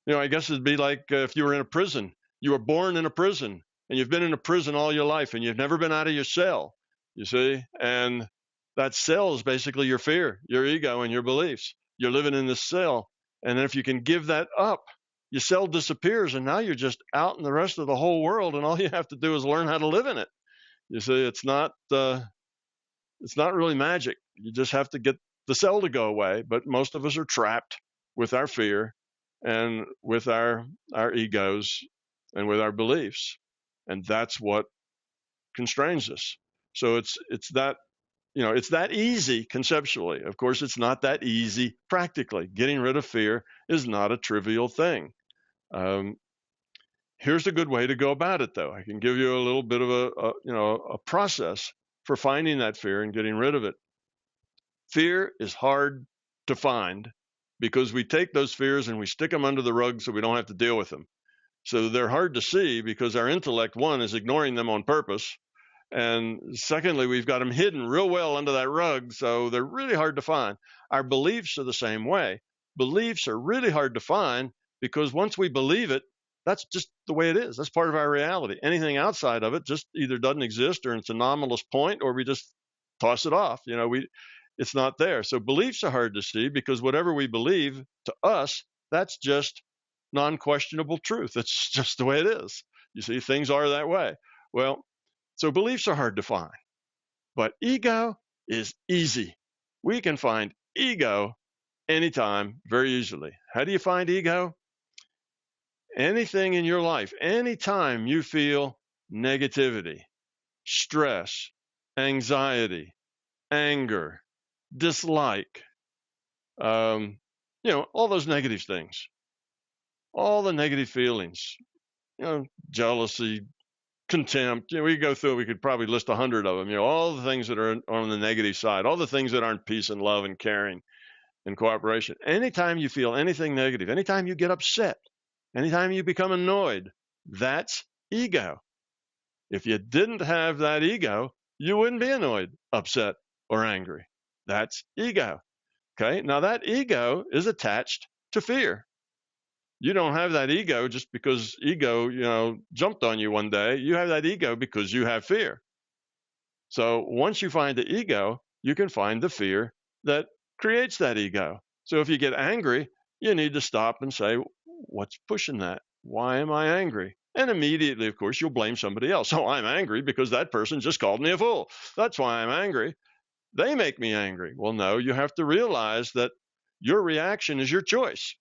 guess it'd be like if you were in a prison. You were born in a prison and you've been in a prison all your life and you've never been out of your cell, you see? And that cell is basically your fear, your ego, and your beliefs. You're living in this cell. And if you can give that up, your cell disappears and now you're just out in the rest of the whole world and all you have to do is learn how to live in it. You see, it's not really magic. You just have to get the cell to go away. But most of us are trapped with our fear and with our egos and with our beliefs. And that's what constrains us. So it's that, it's that easy conceptually. Of course, it's not that easy practically. Getting rid of fear is not a trivial thing. Here's a good way to go about it, though. I can give you a little bit of a process for finding that fear and getting rid of it. Fear is hard to find because we take those fears and we stick them under the rug so we don't have to deal with them. So they're hard to see because our intellect, one, is ignoring them on purpose. And secondly, we've got them hidden real well under that rug, so they're really hard to find. Our beliefs are the same way. Beliefs are really hard to find because once we believe it, that's just the way it is. That's part of our reality. Anything outside of it just either doesn't exist or it's a anomalous point or we just toss it off. It's not there. So beliefs are hard to see because whatever we believe, to us, that's just non-questionable truth. It's just the way it is. You see, things are that way. Well, so beliefs are hard to find. But ego is easy. We can find ego anytime very easily. How do you find ego? Anything in your life, anytime you feel negativity, stress, anxiety, anger, dislike, all those negative things, all the negative feelings, jealousy, contempt, we go through, we could probably list 100 of them, all the things that are on the negative side, all the things that aren't peace and love and caring and cooperation. Anytime you feel anything negative, anytime you get upset, anytime you become annoyed, that's ego. If you didn't have that ego, you wouldn't be annoyed, upset, or angry. That's ego. Okay, now that ego is attached to fear. You don't have that ego just because ego, jumped on you one day. You have that ego because you have fear. So once you find the ego, you can find the fear that creates that ego. So if you get angry, you need to stop and say, what's pushing that? Why am I angry? And immediately, of course, you'll blame somebody else. Oh, I'm angry because that person just called me a fool. That's why I'm angry. They make me angry. Well, no, you have to realize that your reaction is your choice.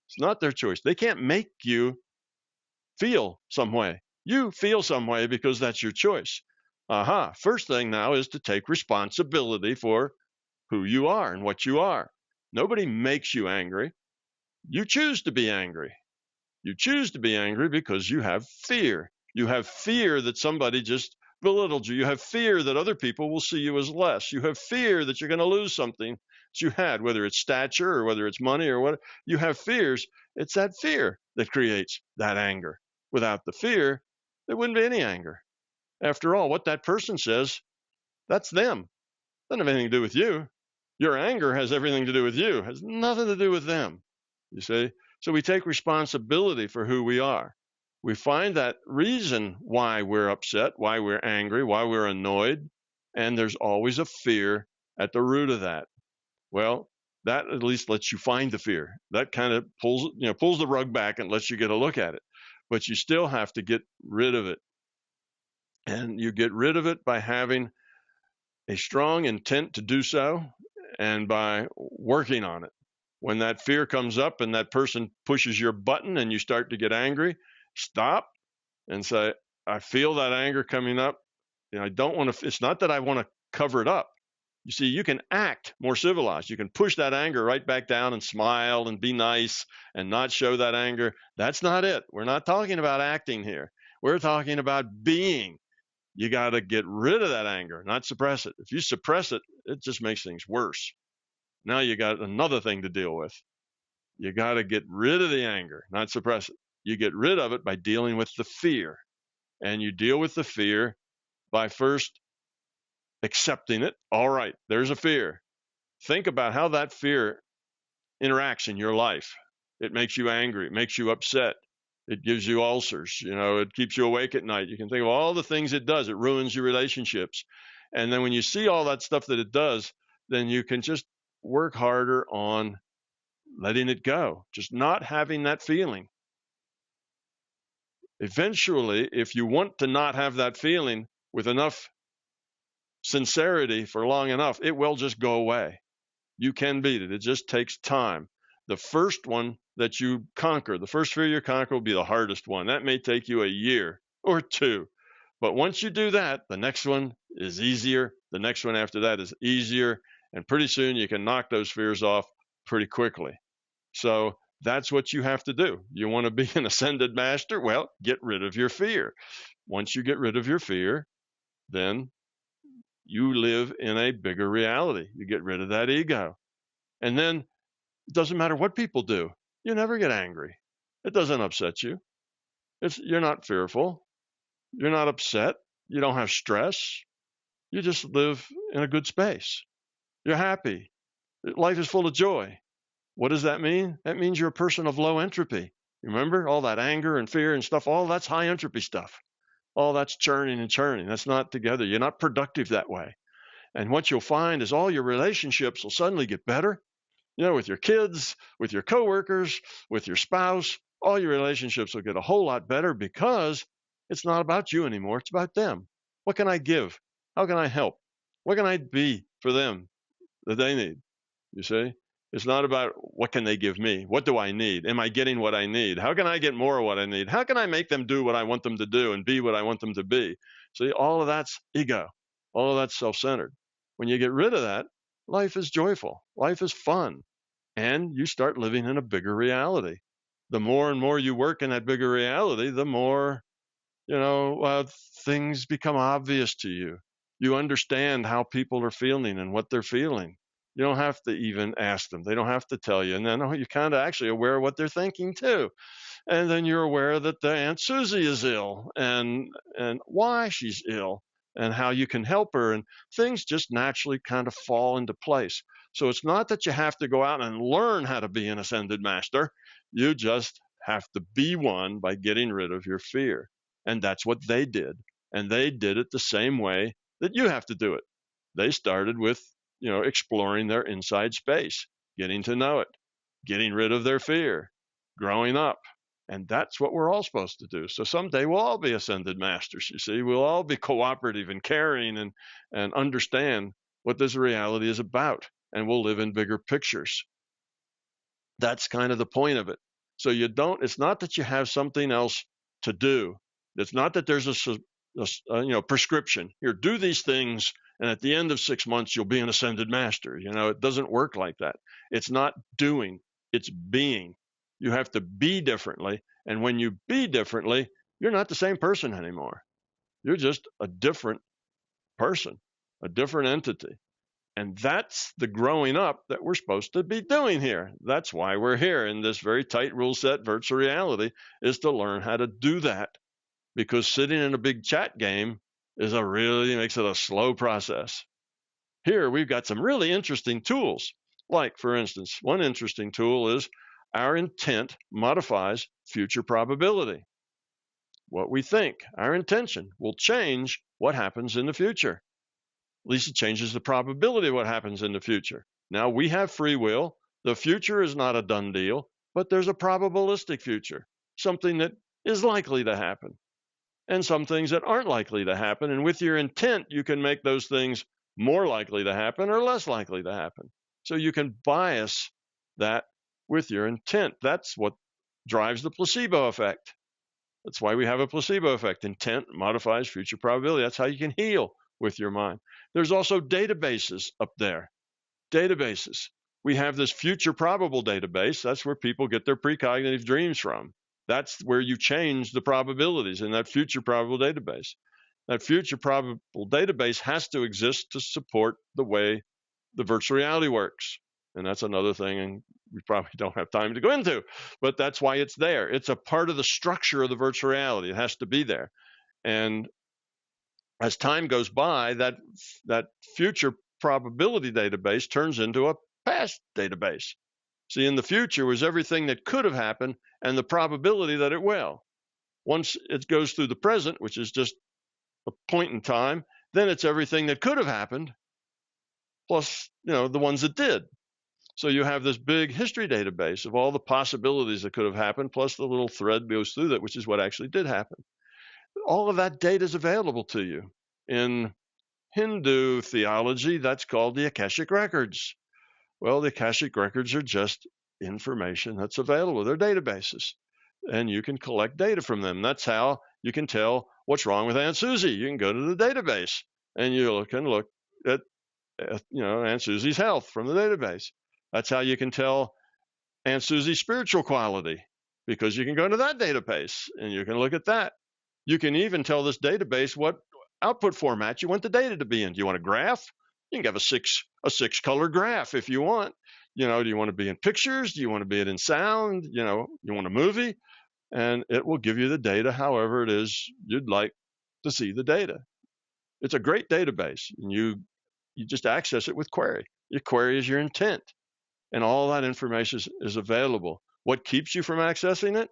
It's not their choice. They can't make you feel some way. You feel some way because that's your choice. First thing now is to take responsibility for who you are and what you are. Nobody makes you angry. You choose to be angry. You choose to be angry because you have fear. You have fear that somebody just belittled you. You have fear that other people will see you as less. You have fear that you're going to lose something that you had, whether it's stature or whether it's money or what. You have fears. It's that fear that creates that anger. Without the fear, there wouldn't be any anger. After all, what that person says, that's them. It doesn't have anything to do with you. Your anger has everything to do with you. It has nothing to do with them. You see? So we take responsibility for who we are. We find that reason why we're upset, why we're angry, why we're annoyed, and there's always a fear at the root of that? Well, that at least lets you find the fear. That kind of pulls the rug back and lets you get a look at it. But you still have to get rid of it. And you get rid of it by having a strong intent to do so and by working on it. When that fear comes up and that person pushes your button and you start to get angry, stop and say, I feel that anger coming up. I don't want to, it's not that I want to cover it up. You see, you can act more civilized. You can push that anger right back down and smile and be nice and not show that anger. That's not it. We're not talking about acting here. We're talking about being. You got to get rid of that anger, not suppress it. If you suppress it, it just makes things worse. Now you got another thing to deal with. You got to get rid of the anger, not suppress it. You get rid of it by dealing with the fear. And you deal with the fear by first accepting it. All right, there's a fear. Think about how that fear interacts in your life. It makes you angry. It makes you upset. It gives you ulcers. It keeps you awake at night. You can think of all the things it does. It ruins your relationships. And then when you see all that stuff that it does, then you can just work harder on letting it go, just not having that feeling. Eventually, if you want to not have that feeling with enough sincerity for long enough, it will just go away. You can beat it. It just takes time. The first one that you conquer, the first fear you conquer will be the hardest one. That may take you a year or two. But once you do that, the next one is easier. The next one after that is easier. And pretty soon you can knock those fears off pretty quickly. So that's what you have to do. You want to be an ascended master? Well, get rid of your fear. Once you get rid of your fear, then you live in a bigger reality. You get rid of that ego. And then it doesn't matter what people do. You never get angry. It doesn't upset you. You're not fearful. You're not upset. You don't have stress. You just live in a good space. You're happy. Life is full of joy. What does that mean? That means you're a person of low entropy. Remember all that anger and fear and stuff? All that's high entropy stuff. All that's churning and churning. That's not together. You're not productive that way. And what you'll find is all your relationships will suddenly get better. With your kids, with your coworkers, with your spouse, all your relationships will get a whole lot better because it's not about you anymore. It's about them. What can I give? How can I help? What can I be for them that they need? You see? It's not about what can they give me? What do I need? Am I getting what I need? How can I get more of what I need? How can I make them do what I want them to do and be what I want them to be? See, all of that's ego. All of that's self-centered. When you get rid of that, life is joyful. Life is fun. And you start living in a bigger reality. The more and more you work in that bigger reality, the more, things become obvious to you. You understand how people are feeling and what they're feeling. You don't have to even ask them. They don't have to tell you. And then you're kind of actually aware of what they're thinking too. And then you're aware that the Aunt Susie is ill and why she's ill and how you can help her. And things just naturally kind of fall into place. So it's not that you have to go out and learn how to be an ascended master. You just have to be one by getting rid of your fear. And that's what they did. And they did it the same way that you have to do it. They started with, exploring their inside space, getting to know it, getting rid of their fear, growing up. And that's what we're all supposed to do. So someday we'll all be ascended masters, you see. We'll all be cooperative and caring and understand what this reality is about. And we'll live in bigger pictures. That's kind of the point of it. So it's not that you have something else to do. It's not that there's a prescription. Here, do these things, and at the end of 6 months, you'll be an ascended master. It doesn't work like that. It's not doing, it's being. You have to be differently. And when you be differently, you're not the same person anymore. You're just a different person, a different entity. And that's the growing up that we're supposed to be doing here. That's why we're here in this very tight rule set virtual reality, is to learn how to do that. Because sitting in a big chat game makes it a slow process. Here we've got some really interesting tools. Like, for instance, one interesting tool is our intent modifies future probability. What we think, our intention, will change what happens in the future. At least it changes the probability of what happens in the future. Now, we have free will. The future is not a done deal, but there's a probabilistic future, something that is likely to happen, and some things that aren't likely to happen. And with your intent, you can make those things more likely to happen or less likely to happen. So you can bias that with your intent. That's what drives the placebo effect. That's why we have a placebo effect. Intent modifies future probability. That's how you can heal with your mind. There's also databases up there. Databases. We have this future probable database. That's where people get their precognitive dreams from. That's where you change the probabilities in that future probable database. That future probable database has to exist to support the way the virtual reality works. And that's another thing, and we probably don't have time to go into, but that's why it's there. It's a part of the structure of the virtual reality. It has to be there. And as time goes by, that future probability database turns into a past database. See, in the future was everything that could have happened and the probability that it will. Once it goes through the present, which is just a point in time, then it's everything that could have happened, plus, the ones that did. So you have this big history database of all the possibilities that could have happened, plus the little thread goes through that, which is what actually did happen. All of that data is available to you. In Hindu theology, that's called the Akashic Records. Well, the Akashic Records are just information that's available. They're databases, and you can collect data from them. That's how you can tell what's wrong with Aunt Susie. You can go to the database, and you can look at Aunt Susie's health from the database. That's how you can tell Aunt Susie's spiritual quality, because you can go to that database, and you can look at that. You can even tell this database what output format you want the data to be in. Do you want a graph? You can have a six color graph if you want. Do you want to be in pictures? Do you want to be in sound? You want a movie? And it will give you the data however it is you'd like to see the data. It's a great database, and you just access it with query. Your query is your intent, and all that information is available. What keeps you from accessing it?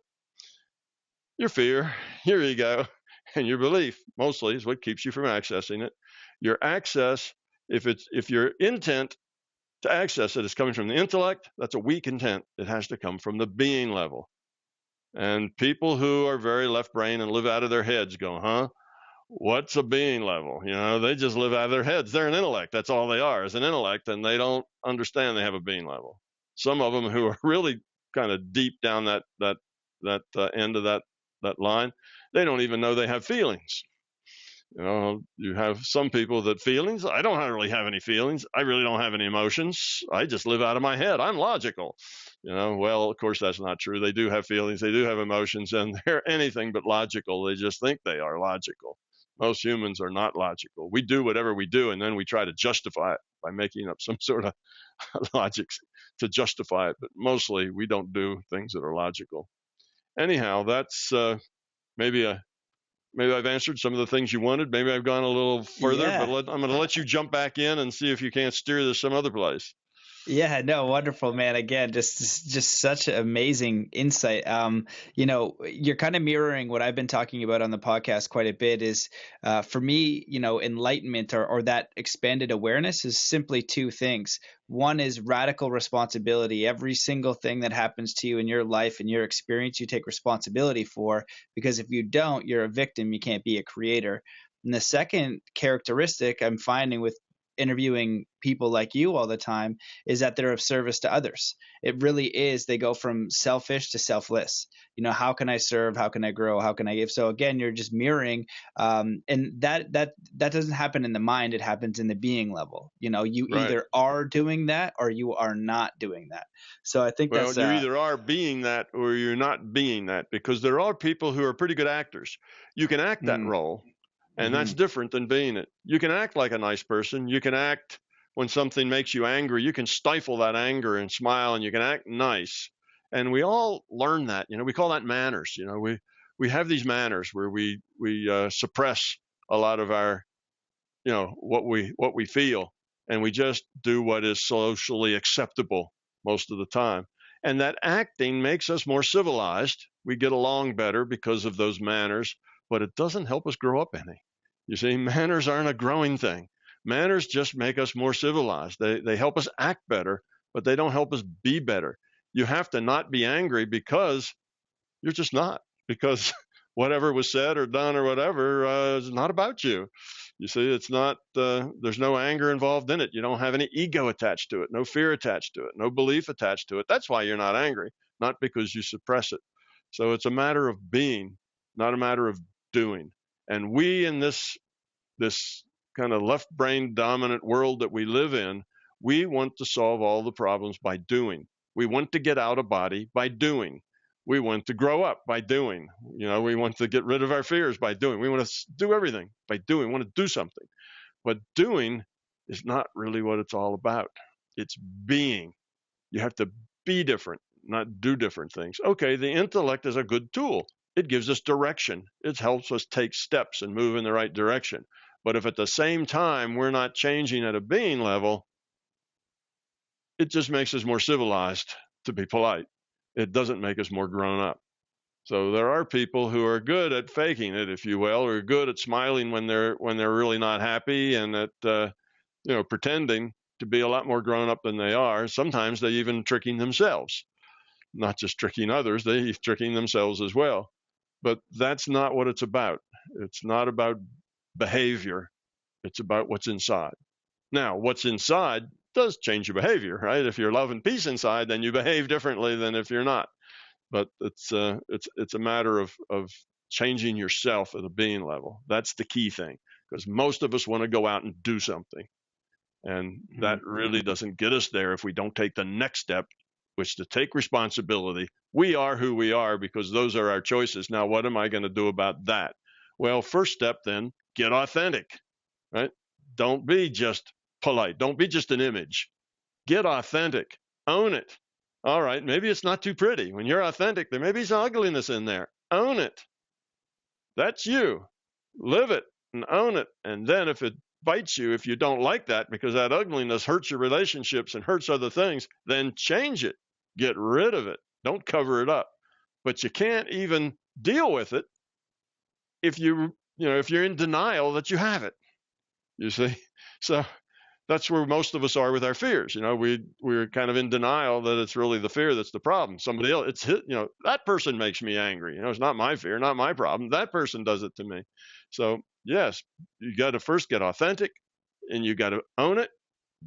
Your fear, your ego, and your belief mostly is what keeps you from accessing it. Your access, if your intent to access it is coming from the intellect, that's a weak intent. It has to come from the being level. And people who are very left brain and live out of their heads go, what's a being level? They just live out of their heads. They're an intellect. That's all they are, is an intellect, and they don't understand they have a being level. Some of them who are really kind of deep down that end of that line, they don't even know they have feelings. You have some people that feelings, I don't really have any feelings. I really don't have any emotions. I just live out of my head. I'm logical. Well, of course, that's not true. They do have feelings. They do have emotions, and they're anything but logical. They just think they are logical. Most humans are not logical. We do whatever we do, and then we try to justify it by making up some sort of logic to justify it. But mostly, we don't do things that are logical. Anyhow, that's maybe I've answered some of the things you wanted. Maybe I've gone a little further, but I'm going to let you jump back in and see if you can't steer this some other place. Yeah, no, wonderful, man. Again, just such amazing insight. You're kind of mirroring what I've been talking about on the podcast quite a bit. Is for me, enlightenment or that expanded awareness is simply two things. One is radical responsibility. Every single thing that happens to you in your life and your experience, you take responsibility for, because if you don't, you're a victim. You can't be a creator. And the second characteristic I'm finding with interviewing people like you all the time is that they're of service to others. It really is. They go from selfish to selfless. How can I serve? How can I grow? How can I give? So again, you're just mirroring, and that doesn't happen in the mind. It happens in the being level. You right. Either are doing that or you are not doing that. So I think you either are being that or you're not being that, because there are people who are pretty good actors. You can act that role. And that's different than being it. You can act like a nice person. You can act when something makes you angry. You can stifle that anger and smile, and you can act nice. And we all learn that. We call that manners. We have these manners where we suppress a lot of our, what we feel, and we just do what is socially acceptable most of the time. And that acting makes us more civilized. We get along better because of those manners, but it doesn't help us grow up any. You see, manners aren't a growing thing. Manners just make us more civilized. They help us act better, but they don't help us be better. You have to not be angry because you're just not, because whatever was said or done or whatever is not about you. You see, it's not, there's no anger involved in it. You don't have any ego attached to it, no fear attached to it, no belief attached to it. That's why you're not angry, not because you suppress it. So it's a matter of being, not a matter of doing. And we in this kind of left brain dominant world that we live in, we want to solve all the problems by doing. We want to get out of body by doing. We want to grow up by doing. We want to get rid of our fears by doing. We want to do everything by doing. We want to do something. But doing is not really what it's all about. It's being. You have to be different, not do different things. Okay, the intellect is a good tool. It gives us direction. It helps us take steps and move in the right direction. But if at the same time we're not changing at a being level, it just makes us more civilized, to be polite. It doesn't make us more grown up. So there are people who are good at faking it, if you will, or good at smiling when they're really not happy, and at pretending to be a lot more grown up than they are. Sometimes they even tricking themselves, not just tricking others, they tricking themselves as well. But that's not what it's about. It's not about behavior. It's about what's inside. Now, what's inside does change your behavior, right? If you're love and peace inside, then you behave differently than if you're not. But it's a matter of changing yourself at a being level. That's the key thing, because most of us want to go out and do something, and that really doesn't get us there if we don't take the next step, which is to take responsibility. We are who we are because those are our choices. Now, what am I going to do about that? Well, first step then, get authentic, right? Don't be just polite. Don't be just an image. Get authentic. Own it. All right, maybe it's not too pretty. When you're authentic, there may be some ugliness in there. Own it. That's you. Live it and own it. And then if it bites you, if you don't like that because that ugliness hurts your relationships and hurts other things, then change it. Get rid of it. Don't cover it up. But you can't even deal with it if you're in denial that you have it. You see? So that's where most of us are with our fears. We're kind of in denial that it's really the fear that's the problem. Somebody else, that person makes me angry. It's not my fear, not my problem. That person does it to me. So yes, you got to first get authentic, and you got to own it.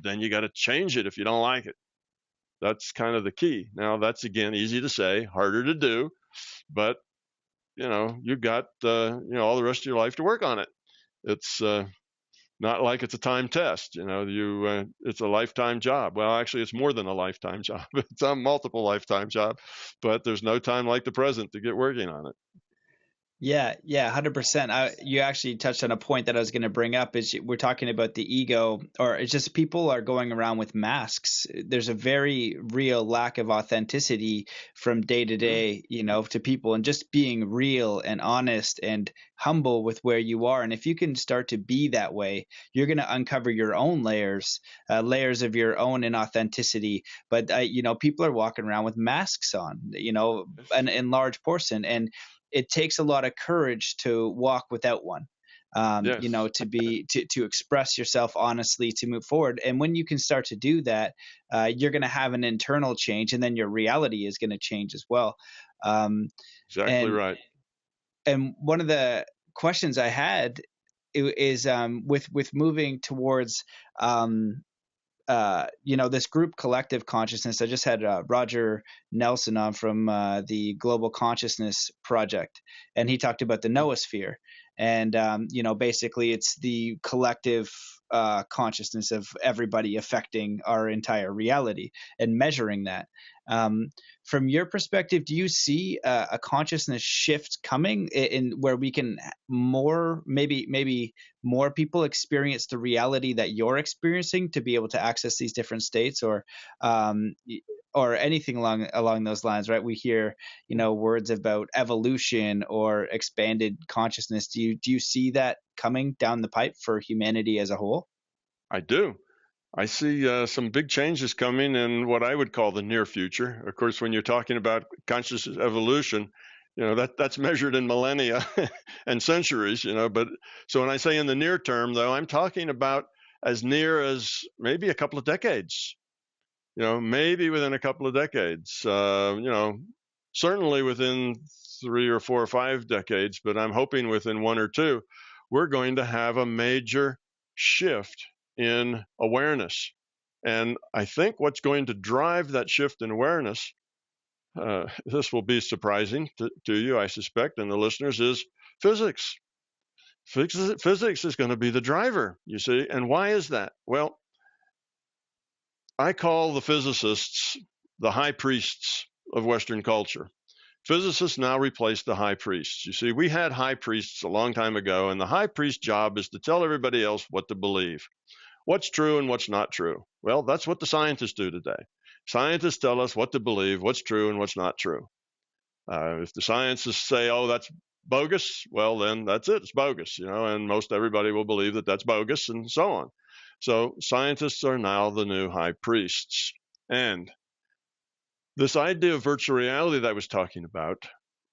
Then you got to change it if you don't like it. That's kind of the key. Now that's, again, easy to say, harder to do, but you've got all the rest of your life to work on it. It's not like it's a time test. It's a lifetime job. Well, actually, it's more than a lifetime job. It's a multiple lifetime job, but there's no time like the present to get working on it. Yeah, 100%. You actually touched on a point that I was going to bring up. Is we're talking about the ego, or it's just people are going around with masks. There's a very real lack of authenticity from day to day, to people, and just being real and honest and humble with where you are. And if you can start to be that way, you're going to uncover your own layers of your own inauthenticity. But people are walking around with masks on, an in large portion, and it takes a lot of courage to walk without one, Yes. to express yourself honestly, to move forward. And when you can start to do that, you're going to have an internal change, and then your reality is going to change as well. Exactly right. And one of the questions I had is with moving towards this group collective consciousness. I just had Roger Nelson on from the Global Consciousness Project, and he talked about the noosphere. And, basically it's the collective consciousness of everybody affecting our entire reality and measuring that. From your perspective, do you see a consciousness shift coming in where we can maybe more people experience the reality that you're experiencing to be able to access these different states, or anything along those lines, right? We hear, words about evolution or expanded consciousness. Do you see that coming down the pipe for humanity as a whole? I do. I see some big changes coming in what I would call the near future. Of course, when you're talking about consciousness evolution, that's measured in millennia and centuries, but so when I say in the near term, though, I'm talking about as near as maybe a couple of decades. Maybe within a couple of decades. Certainly within 3 or 4 or 5 decades, but I'm hoping within 1 or 2, we're going to have a major shift in awareness. And I think what's going to drive that shift in awareness, this will be surprising to you, I suspect, and the listeners, is physics. Physics is going to be the driver, you see. And why is that? Well, I call the physicists the high priests of Western culture. Physicists now replace the high priests. You see, we had high priests a long time ago, and the high priest's job is to tell everybody else what to believe, what's true and what's not true. Well, that's what the scientists do today. Scientists tell us what to believe, what's true and what's not true. If the scientists say, oh, that's bogus, well, then that's it. It's bogus, and most everybody will believe that that's bogus and so on. So scientists are now the new high priests. And this idea of virtual reality that I was talking about,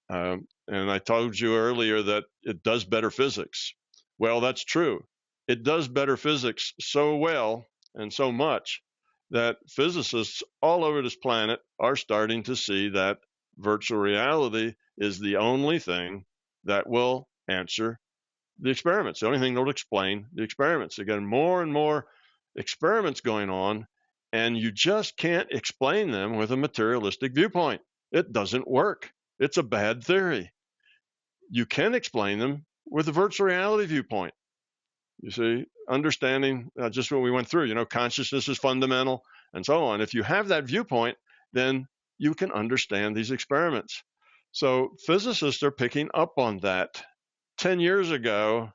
and I told you earlier that it does better physics. Well, that's true. It does better physics so well and so much that physicists all over this planet are starting to see that virtual reality is the only thing that will answer the experiments, the only thing that will explain the experiments. Again, more and more experiments going on, and you just can't explain them with a materialistic viewpoint. It doesn't work. It's a bad theory. You can explain them with a virtual reality viewpoint. You see, understanding just what we went through, consciousness is fundamental and so on. If you have that viewpoint, then you can understand these experiments. So physicists are picking up on that. 10 years ago,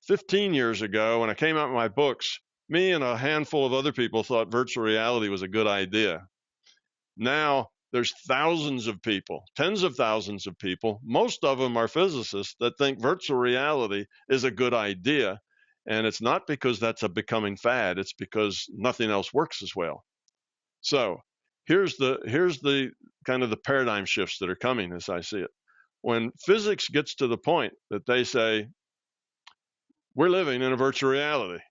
15 years ago, when I came out with my books, me and a handful of other people thought virtual reality was a good idea. Now there's thousands of people, tens of thousands of people, most of them are physicists, that think virtual reality is a good idea. And it's not because that's a becoming fad, it's because nothing else works as well. So here's the kind of the paradigm shifts that are coming as I see it. When physics gets to the point that they say, we're living in a virtual reality,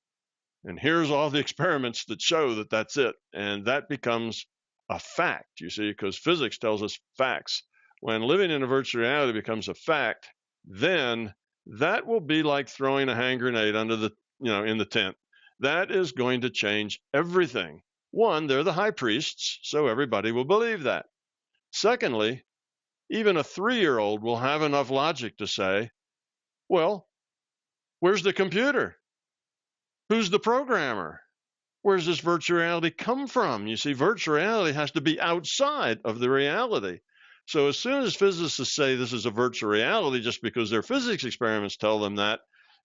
and here's all the experiments that show that that's it, and that becomes a fact, you see, because physics tells us facts. When living in a virtual reality becomes a fact, then that will be like throwing a hand grenade under the, in the tent. That is going to change everything. One, they're the high priests, so everybody will believe that. Secondly, even a 3-year-old will have enough logic to say, well, where's the computer? Who's the programmer? Where's this virtual reality come from? You see, virtual reality has to be outside of the reality. So as soon as physicists say this is a virtual reality just because their physics experiments tell them that,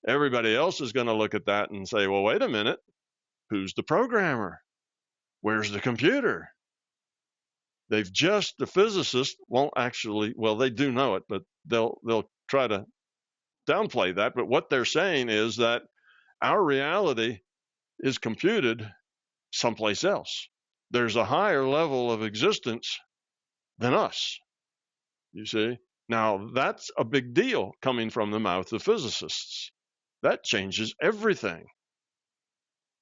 everybody else is going to look at that and say, well, wait a minute, who's the programmer? Where's the computer? The physicists won't actually, well, they do know it, but they'll try to downplay that. But what they're saying is that our reality is computed someplace else. There's a higher level of existence than us, you see. Now, that's a big deal coming from the mouth of physicists. That changes everything.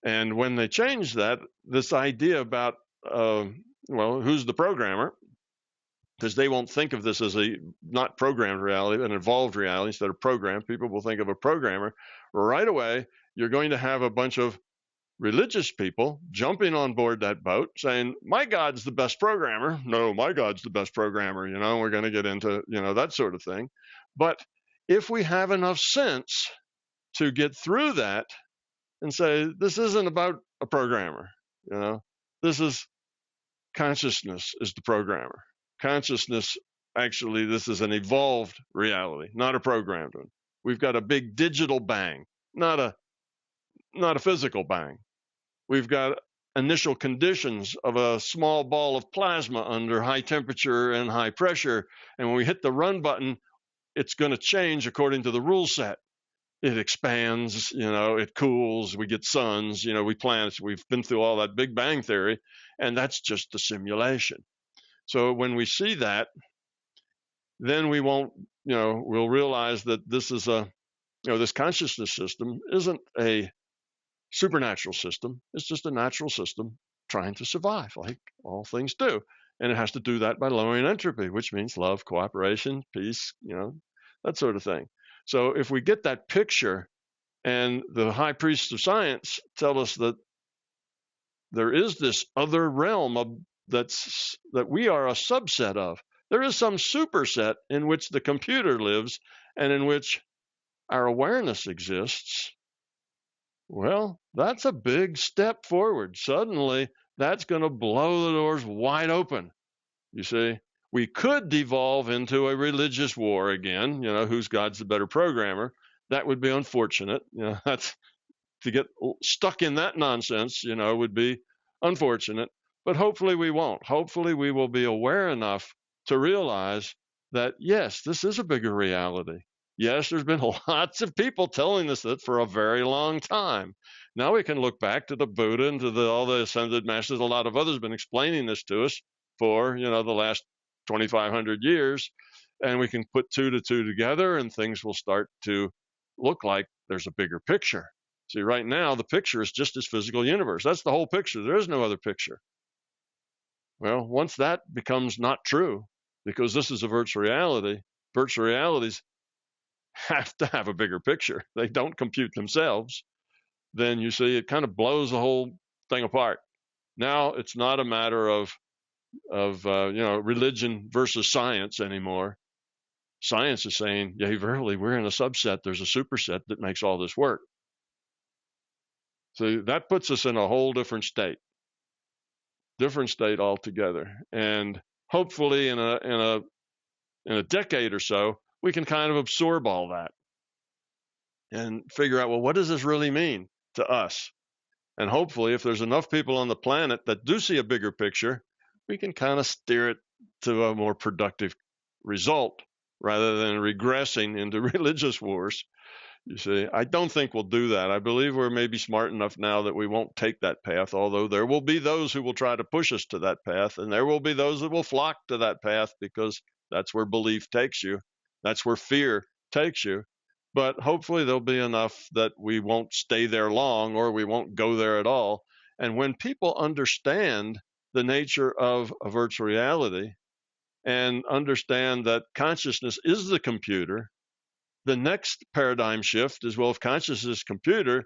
And when they change that, this idea about, who's the programmer, because they won't think of this as a not programmed reality, an evolved reality instead of programmed. People will think of a programmer. Right away, you're going to have a bunch of religious people jumping on board that boat saying, my God's the best programmer. No, my God's the best programmer. We're going to get into, that sort of thing. But if we have enough sense to get through that and say, this isn't about a programmer, this is consciousness is the programmer. Consciousness, actually, this is an evolved reality, not a programmed one. We've got a big digital bang, not a physical bang. We've got initial conditions of a small ball of plasma under high temperature and high pressure. And when we hit the run button, it's going to change according to the rule set. It expands, it cools, we get suns, we planets. We've been through all that Big Bang theory, and that's just the simulation. So when we see that, then we won't, we'll realize that this is this consciousness system isn't a supernatural system. It's just a natural system trying to survive, like all things do. And it has to do that by lowering entropy, which means love, cooperation, peace, that sort of thing. So if we get that picture, and the high priests of science tell us that there is this other realm that we are a subset of. There is some superset in which the computer lives and in which our awareness exists. Well, that's a big step forward. Suddenly, that's going to blow the doors wide open. You see, we could devolve into a religious war again, whose God's the better programmer. That would be unfortunate. That's to get stuck in that nonsense, would be unfortunate. But hopefully we won't. Hopefully we will be aware enough to realize that, yes, this is a bigger reality. Yes, there's been lots of people telling us that for a very long time. Now we can look back to the Buddha and to all the ascended masters. A lot of others have been explaining this to us for, the last 2,500 years. And we can put two to two together and things will start to look like there's a bigger picture. See, right now, the picture is just this physical universe. That's the whole picture. There is no other picture. Well, once that becomes not true, because this is a virtual reality, virtual realities have to have a bigger picture. They don't compute themselves. Then you see it kind of blows the whole thing apart. Now it's not a matter of religion versus science anymore. Science is saying, yeah, verily, we're in a subset. There's a superset that makes all this work. So that puts us in a whole different state altogether. And hopefully in a decade or so, we can kind of absorb all that and figure out, well, what does this really mean to us? And hopefully if there's enough people on the planet that do see a bigger picture, we can kind of steer it to a more productive result rather than regressing into religious wars. You see, I don't think we'll do that. I believe we're maybe smart enough now that we won't take that path, although there will be those who will try to push us to that path, and there will be those that will flock to that path because that's where belief takes you. That's where fear takes you. But hopefully there'll be enough that we won't stay there long or we won't go there at all. And when people understand the nature of a virtual reality and understand that consciousness is the computer, the next paradigm shift is, well, if consciousness is computer,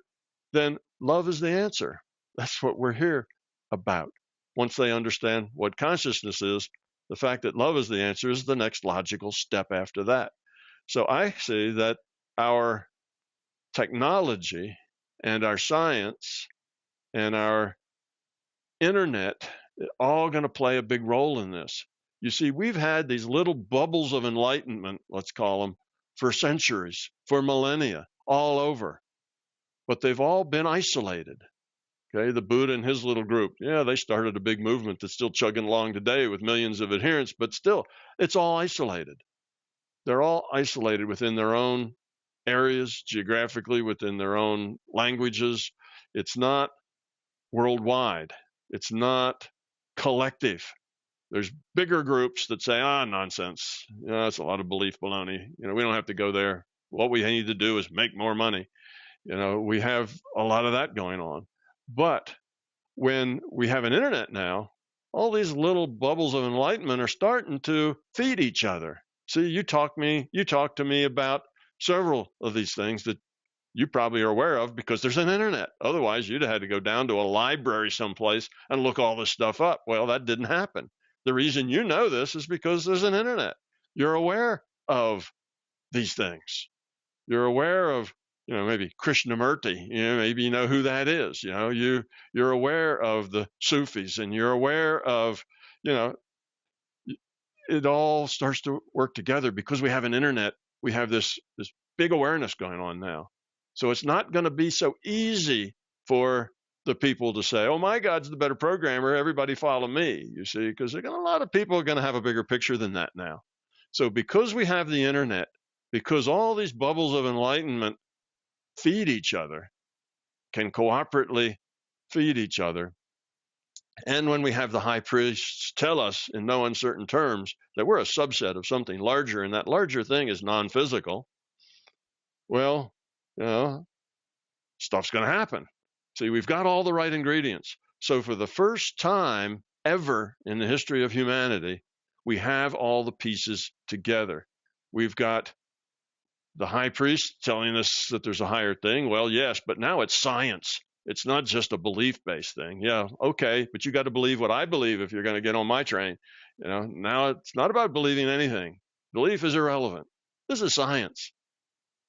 then love is the answer. That's what we're here about. Once they understand what consciousness is, the fact that love is the answer is the next logical step after that. So I see that our technology and our science and our internet are all going to play a big role in this. You see, we've had these little bubbles of enlightenment, let's call them, for centuries, for millennia, all over. But they've all been isolated. Okay, the Buddha and his little group, yeah, they started a big movement that's still chugging along today with millions of adherents, but still, it's all isolated. They're all isolated within their own areas, geographically, within their own languages. It's not worldwide. It's not collective. There's bigger groups that say, nonsense. That's a lot of belief baloney. We don't have to go there. What we need to do is make more money. We have a lot of that going on. But when we have an internet now, all these little bubbles of enlightenment are starting to feed each other. See, you talk to me about several of these things that you probably are aware of because there's an internet. Otherwise, you'd have had to go down to a library someplace and look all this stuff up. Well, that didn't happen. The reason you know this is because there's an internet. You're aware of these things. You're aware of, maybe Krishnamurti. Maybe you know who that is. You're aware of the Sufis, and you're aware of, it all starts to work together because we have an internet. We have this big awareness going on now. So it's not going to be so easy for the people to say, oh, my God's the better programmer, everybody follow me, you see, because a lot of people are going to have a bigger picture than that now. So because we have the internet, because all these bubbles of enlightenment feed each other, can cooperatively feed each other, and when we have the high priests tell us in no uncertain terms that we're a subset of something larger, and that larger thing is non-physical, well, stuff's going to happen. See, we've got all the right ingredients. So for the first time ever in the history of humanity, we have all the pieces together. We've got the high priest telling us that there's a higher thing. Well, yes, but now it's science. It's not just a belief-based thing. Yeah, okay, but you got to believe what I believe if you're going to get on my train. Now it's not about believing anything. Belief is irrelevant. This is science.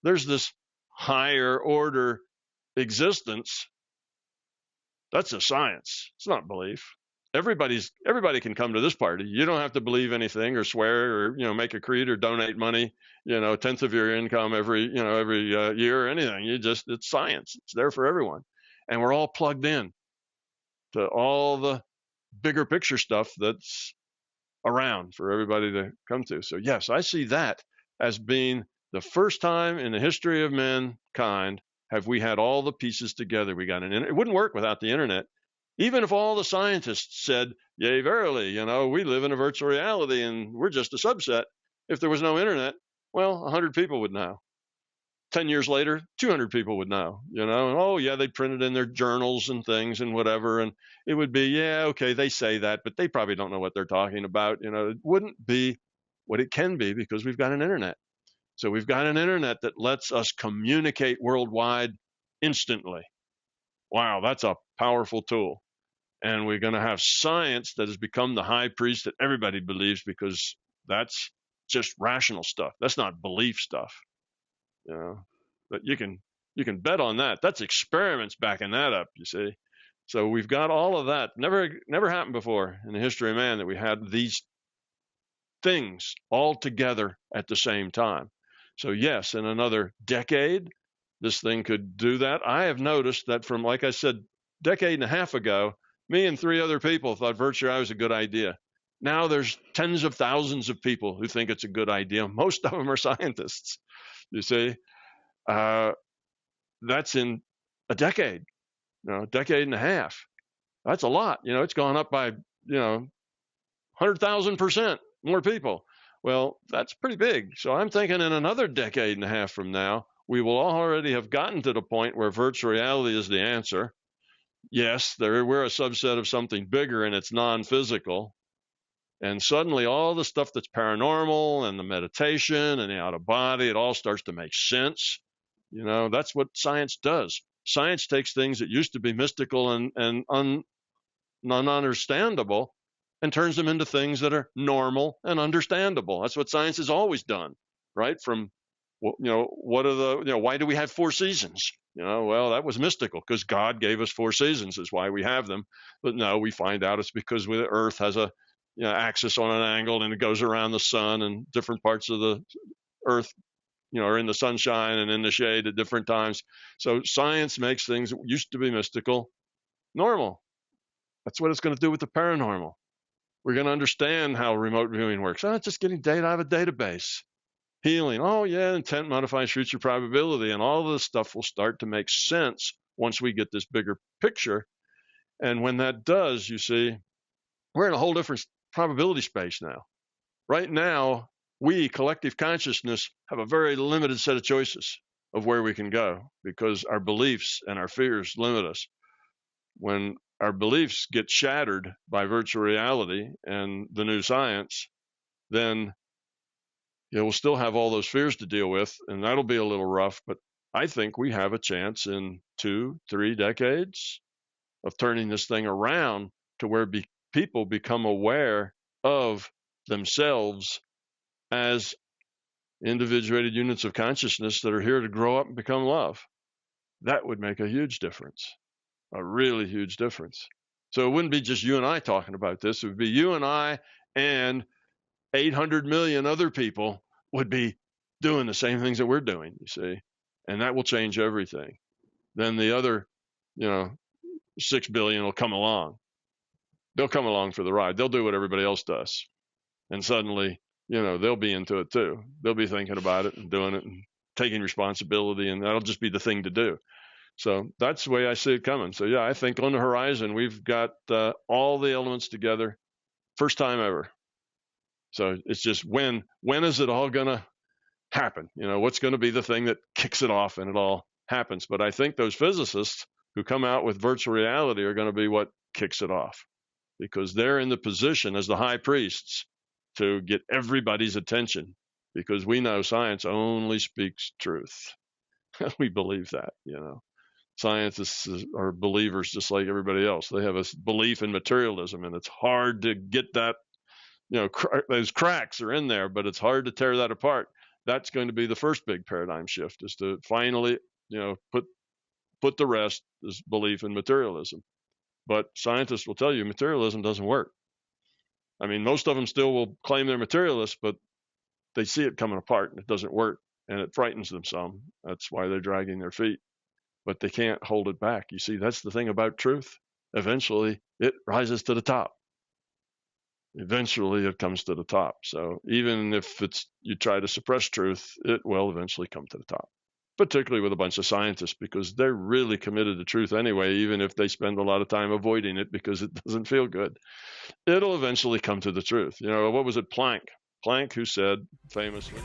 There's this higher order existence. That's a science. It's not belief. Everybody can come to this party. You don't have to believe anything or swear or make a creed or donate money, a tenth of your income every year or anything. It's science. It's there for everyone, and we're all plugged in to all the bigger picture stuff that's around for everybody to come to. So yes, I see that as being the first time in the history of mankind have we had all the pieces together. We got it wouldn't work without the internet. Even if all the scientists said, yea, verily, we live in a virtual reality and we're just a subset. If there was no internet, well, 100 people would know. 10 years later, 200 people would know, and oh, yeah, they printed in their journals and things and whatever. And it would be, yeah, okay, they say that, but they probably don't know what they're talking about. It wouldn't be what it can be because we've got an internet. So we've got an internet that lets us communicate worldwide instantly. Wow, that's a powerful tool. And we're going to have science that has become the high priest that everybody believes because that's just rational stuff. That's not belief stuff. But you can bet on that. That's experiments backing that up, you see. So we've got all of that. Never happened before in the history of man that we had these things all together at the same time. So yes, in another decade, this thing could do that. I have noticed that from, like I said, decade and a half ago, me and 3 other people thought virtual reality was a good idea. Now there's tens of thousands of people who think it's a good idea. Most of them are scientists, you see. That's in a decade, decade and a half. That's a lot. It's gone up by, 100,000% more people. Well, that's pretty big. So I'm thinking in another decade and a half from now, we will already have gotten to the point where virtual reality is the answer. Yes, we're a subset of something bigger and it's non-physical. And suddenly all the stuff that's paranormal and the meditation and the out of body, it all starts to make sense. That's what science does. Science takes things that used to be mystical and non-understandable and turns them into things that are normal and understandable. That's what science has always done, right? From, why do we have 4 seasons? Well, that was mystical because God gave us 4 seasons is why we have them. But no, we find out it's because the Earth has a axis on an angle and it goes around the sun, and different parts of the Earth, are in the sunshine and in the shade at different times. So science makes things that used to be mystical normal. That's what it's going to do with the paranormal. We're going to understand how remote viewing works. It's just getting data out of a database. Healing. Oh, yeah, intent modifies future probability. And all of this stuff will start to make sense once we get this bigger picture. And when that does, you see, we're in a whole different probability space now. Right now, we, collective consciousness, have a very limited set of choices of where we can go because our beliefs and our fears limit us. When our beliefs get shattered by virtual reality and the new science, then we'll still have all those fears to deal with, and that'll be a little rough. But I think we have a chance in 2-3 decades of turning this thing around to where people become aware of themselves as individuated units of consciousness that are here to grow up and become love. That would make a huge difference, a really huge difference. So it wouldn't be just you and I talking about this. It would be you and I and 800 million other people would be doing the same things that we're doing, you see, and that will change everything. Then the other, 6 billion will come along. They'll come along for the ride. They'll do what everybody else does. And suddenly, they'll be into it too. They'll be thinking about it and doing it and taking responsibility, and that'll just be the thing to do. So that's the way I see it coming. So yeah, I think on the horizon, we've got all the elements together. First time ever. So it's just when is it all going to happen? What's going to be the thing that kicks it off and it all happens? But I think those physicists who come out with virtual reality are going to be what kicks it off, because they're in the position as the high priests to get everybody's attention, because we know science only speaks truth. We believe that, Scientists are believers just like everybody else. They have a belief in materialism, and it's hard to get that, those cracks are in there, but it's hard to tear that apart. That's going to be the first big paradigm shift, is to finally, put the rest as belief in materialism. But scientists will tell you materialism doesn't work. I mean, most of them still will claim they're materialists, but they see it coming apart and it doesn't work, and it frightens them some. That's why they're dragging their feet. But they can't hold it back. You see, that's the thing about truth. Eventually, it rises to the top. Eventually, it comes to the top. So even if you try to suppress truth, it will eventually come to the top, particularly with a bunch of scientists, because they're really committed to truth anyway, even if they spend a lot of time avoiding it because it doesn't feel good. It'll eventually come to the truth. What was it, Planck? Planck, who said famously,